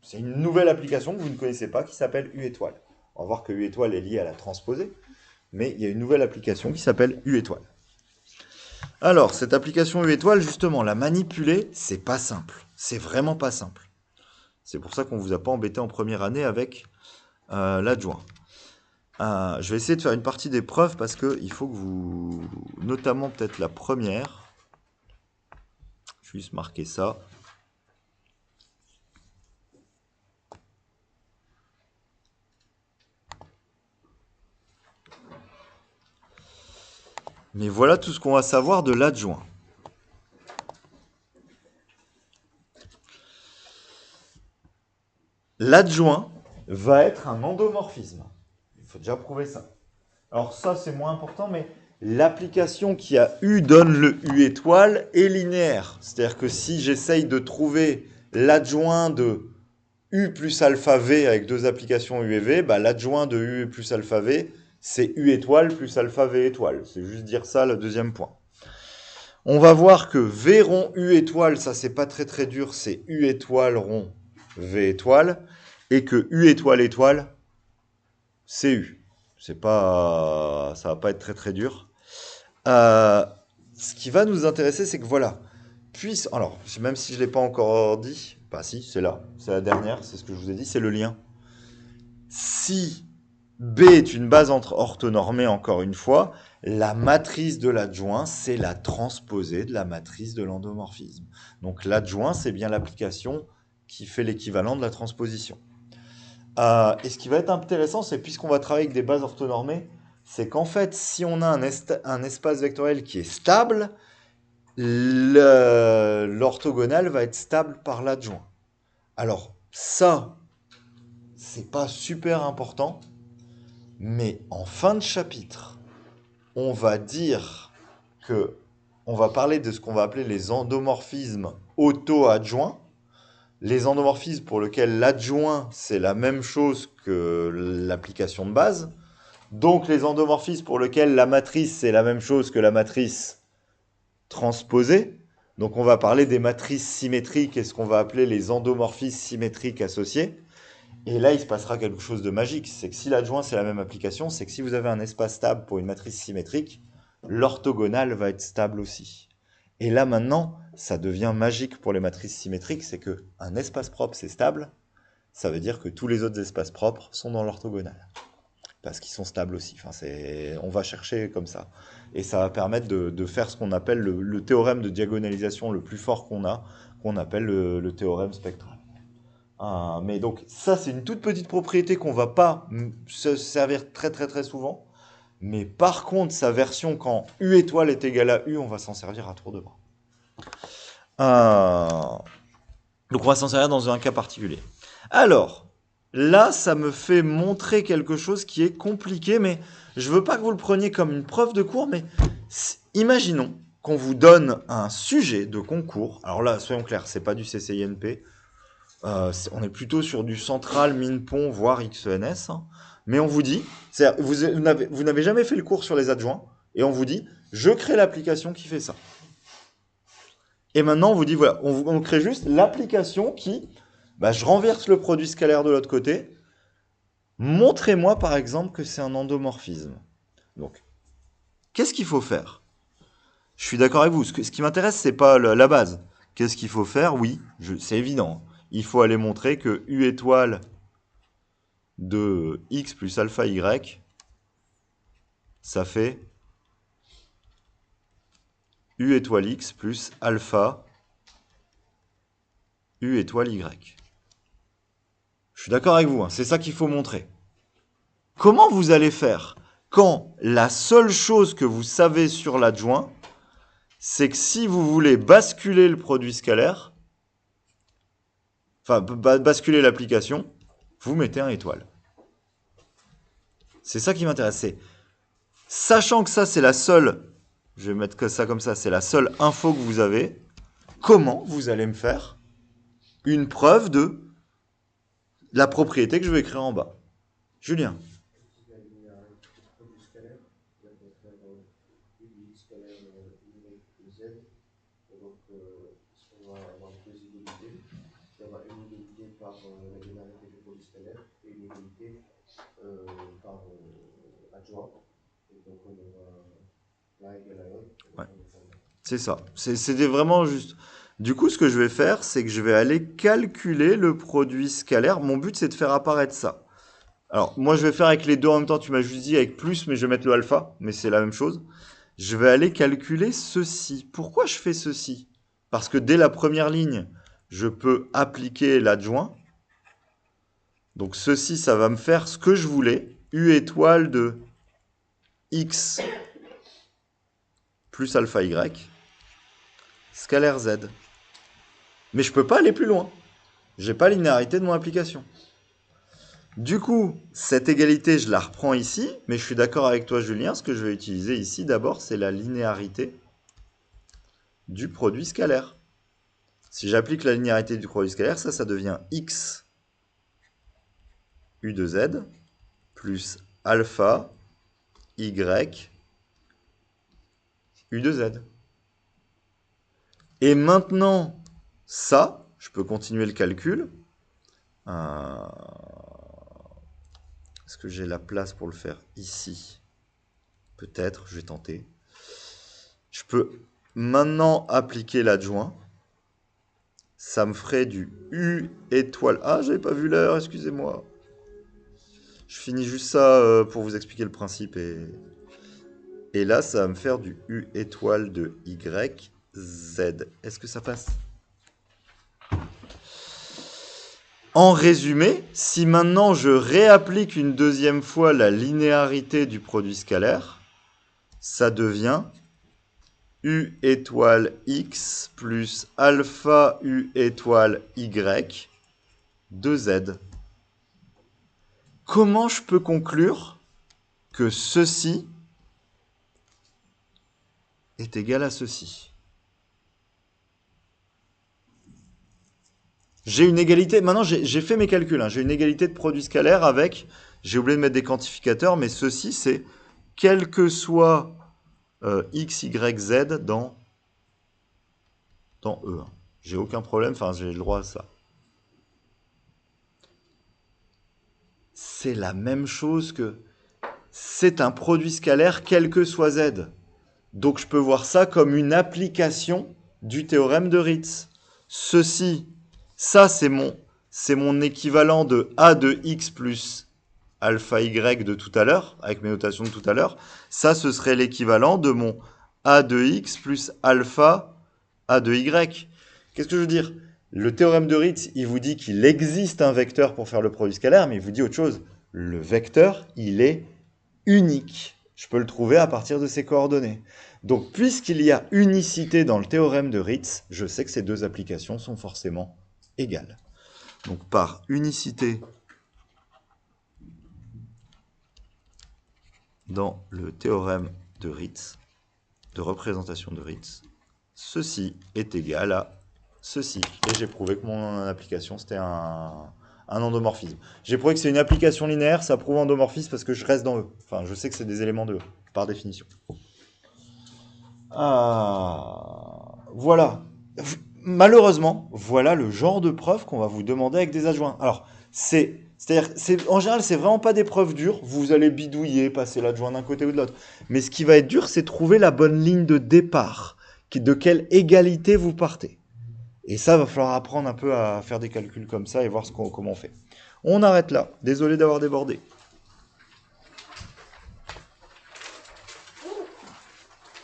C'est une nouvelle application que vous ne connaissez pas qui s'appelle U étoile. On va voir que U étoile est lié à la transposée, mais il y a une nouvelle application qui s'appelle U étoile. Alors, cette application U étoile, justement, la manipuler, c'est pas simple. C'est vraiment pas simple. C'est pour ça qu'on ne vous a pas embêté en première année avec l'adjoint. Je vais essayer de faire une partie des preuves parce qu'il faut que vous, notamment peut-être la première, je vais juste marquer ça. Mais voilà tout ce qu'on va savoir de l'adjoint. L'adjoint va être un endomorphisme. Il faut déjà prouver ça. Alors ça, c'est moins important, mais l'application qui a U donne le U étoile est linéaire. C'est-à-dire que si j'essaye de trouver l'adjoint de U plus alpha V avec deux applications U et V, bah, l'adjoint de U plus alpha V, c'est U étoile plus alpha V étoile. C'est juste dire ça, le deuxième point. On va voir que V rond U étoile, ça c'est pas très très dur, c'est U étoile rond V étoile, et que U étoile étoile, c'est U. C'est pas, ça va pas être très très dur. Ce qui va nous intéresser, c'est que voilà, alors même si je l'ai pas encore dit, bah si, c'est là, c'est la dernière, c'est ce que je vous ai dit, c'est le lien. Si B est une base orthonormée, encore une fois, la matrice de l'adjoint, c'est la transposée de la matrice de l'endomorphisme. Donc l'adjoint, c'est bien l'application qui fait l'équivalent de la transposition. Et ce qui va être intéressant, c'est puisqu'on va travailler avec des bases orthonormées, c'est qu'en fait, si on a un espace vectoriel qui est stable, l'orthogonale va être stable par l'adjoint. Alors ça, c'est pas super important, mais en fin de chapitre, on va dire que on va parler de ce qu'on va appeler les endomorphismes auto-adjoints. Les endomorphismes pour lesquels l'adjoint, c'est la même chose que l'application de base. Donc les endomorphismes pour lesquels la matrice, c'est la même chose que la matrice transposée. Donc on va parler des matrices symétriques et ce qu'on va appeler les endomorphismes symétriques associés. Et là, il se passera quelque chose de magique. C'est que si l'adjoint, c'est la même application, c'est que si vous avez un espace stable pour une matrice symétrique, l'orthogonale va être stable aussi. Et là, maintenant, ça devient magique pour les matrices symétriques, c'est qu'un espace propre, c'est stable. Ça veut dire que tous les autres espaces propres sont dans l'orthogonale. Parce qu'ils sont stables aussi. Enfin, on va chercher comme ça. Et ça va permettre de faire ce qu'on appelle le théorème de diagonalisation le plus fort qu'on a, qu'on appelle le théorème spectral. Mais donc, ça, c'est une toute petite propriété qu'on va pas se servir très très très souvent. Mais par contre, sa version quand U étoile est égal à U, on va s'en servir à tour de bras. Donc on va s'en servir dans un cas particulier. Alors, là, ça me fait montrer quelque chose qui est compliqué, mais je veux pas que vous le preniez comme une preuve de cours, mais imaginons qu'on vous donne un sujet de concours. Alors là, soyons clairs, c'est pas du CCINP. On est plutôt sur du central, MINPON, voire XENS. Hein. Mais on vous dit, vous n'avez jamais fait le cours sur les adjoints, et on vous dit, je crée l'application qui fait ça. Et maintenant, on vous dit, voilà, on crée juste l'application qui, je renverse le produit scalaire de l'autre côté. Montrez-moi, par exemple, que c'est un endomorphisme. Donc, qu'est-ce qu'il faut faire? Je suis d'accord avec vous. Ce qui m'intéresse, c'est pas la base. Qu'est-ce qu'il faut faire? Oui, c'est évident. Il faut aller montrer que U étoile de X plus alpha Y, ça fait U étoile X plus alpha U étoile Y. Je suis d'accord avec vous, hein, c'est ça qu'il faut montrer. Comment vous allez faire? quand la seule chose que vous savez sur l'adjoint, c'est que si vous voulez basculer le produit scalaire, enfin basculer l'application, vous mettez un étoile. C'est ça qui m'intéresse. Sachant que ça, c'est la seule, je vais mettre ça comme ça, c'est la seule info que vous avez, comment vous allez me faire une preuve de la propriété que je vais écrire en bas. Julien. La linéarité du produit scalaire, on va faire U scalaire Y Z. Et donc, on va avoir deux égalités. Il y aura une égalité par la linéarité du produit scalaire et une égalité par adjoint. Et donc, on aura l'un égal à l'autre. Ouais. C'est ça. C'était vraiment juste. Du coup, ce que je vais faire, c'est que je vais aller calculer le produit scalaire. Mon but, c'est de faire apparaître ça. Alors, moi, je vais faire avec les deux en même temps. Tu m'as juste dit avec plus, mais je vais mettre le alpha. Mais c'est la même chose. Je vais aller calculer ceci. Pourquoi je fais ceci? Parce que dès la première ligne, je peux appliquer l'adjoint. Donc, ceci, ça va me faire ce que je voulais. U étoile de x plus alpha y, scalaire z. Mais je ne peux pas aller plus loin. Je n'ai pas la linéarité de mon application. Du coup, cette égalité, je la reprends ici, mais je suis d'accord avec toi, Julien, ce que je vais utiliser ici, d'abord, c'est la linéarité du produit scalaire. Si j'applique la linéarité du produit scalaire, ça devient x u de z plus alpha y u de z. Et maintenant, ça, je peux continuer le calcul. Est-ce que j'ai la place pour le faire ici? Peut-être, je vais tenter. Je peux maintenant appliquer l'adjoint. Ça me ferait du U étoile. Ah, j'avais pas vu l'heure, excusez-moi. Je finis juste ça pour vous expliquer le principe. Et là, ça va me faire du U étoile de Y, Z. Est-ce que ça passe? En résumé, si maintenant je réapplique une deuxième fois la linéarité du produit scalaire, ça devient U étoile X plus alpha U étoile Y de Z. Comment je peux conclure que ceci est égal à ceci? J'ai une égalité, maintenant j'ai fait mes calculs, hein. J'ai une égalité de produit scalaire avec, j'ai oublié de mettre des quantificateurs, mais ceci c'est quel que soit x, y, z dans E. J'ai aucun problème, enfin j'ai le droit à ça. C'est la même chose que c'est un produit scalaire quel que soit z. Donc je peux voir ça comme une application du théorème de Ritz. Ceci, ça c'est mon équivalent de a de x plus alpha y de tout à l'heure, avec mes notations de tout à l'heure. Ça, ce serait l'équivalent de mon a de x plus alpha a de y. Qu'est-ce que je veux dire? Le théorème de Ritz, il vous dit qu'il existe un vecteur pour faire le produit scalaire, mais il vous dit autre chose. Le vecteur, il est unique. Je peux le trouver à partir de ses coordonnées. Donc, puisqu'il y a unicité dans le théorème de Ritz, je sais que ces deux applications sont forcément égales. Donc, par unicité dans le théorème de Ritz, de représentation de Ritz, ceci est égal à ceci. Et j'ai prouvé que mon application, c'était un endomorphisme. J'ai prouvé que c'est une application linéaire, ça prouve endomorphisme parce que je reste dans E. Enfin, je sais que c'est des éléments de E, par définition. Voilà. Malheureusement, voilà le genre de preuve qu'on va vous demander avec des adjoints. Alors, en général, c'est vraiment pas des preuves dures. Vous allez bidouiller, passer l'adjoint d'un côté ou de l'autre. Mais ce qui va être dur, c'est trouver la bonne ligne de départ. De quelle égalité vous partez. Et ça, va falloir apprendre un peu à faire des calculs comme ça et voir comment on fait. On arrête là. Désolé d'avoir débordé.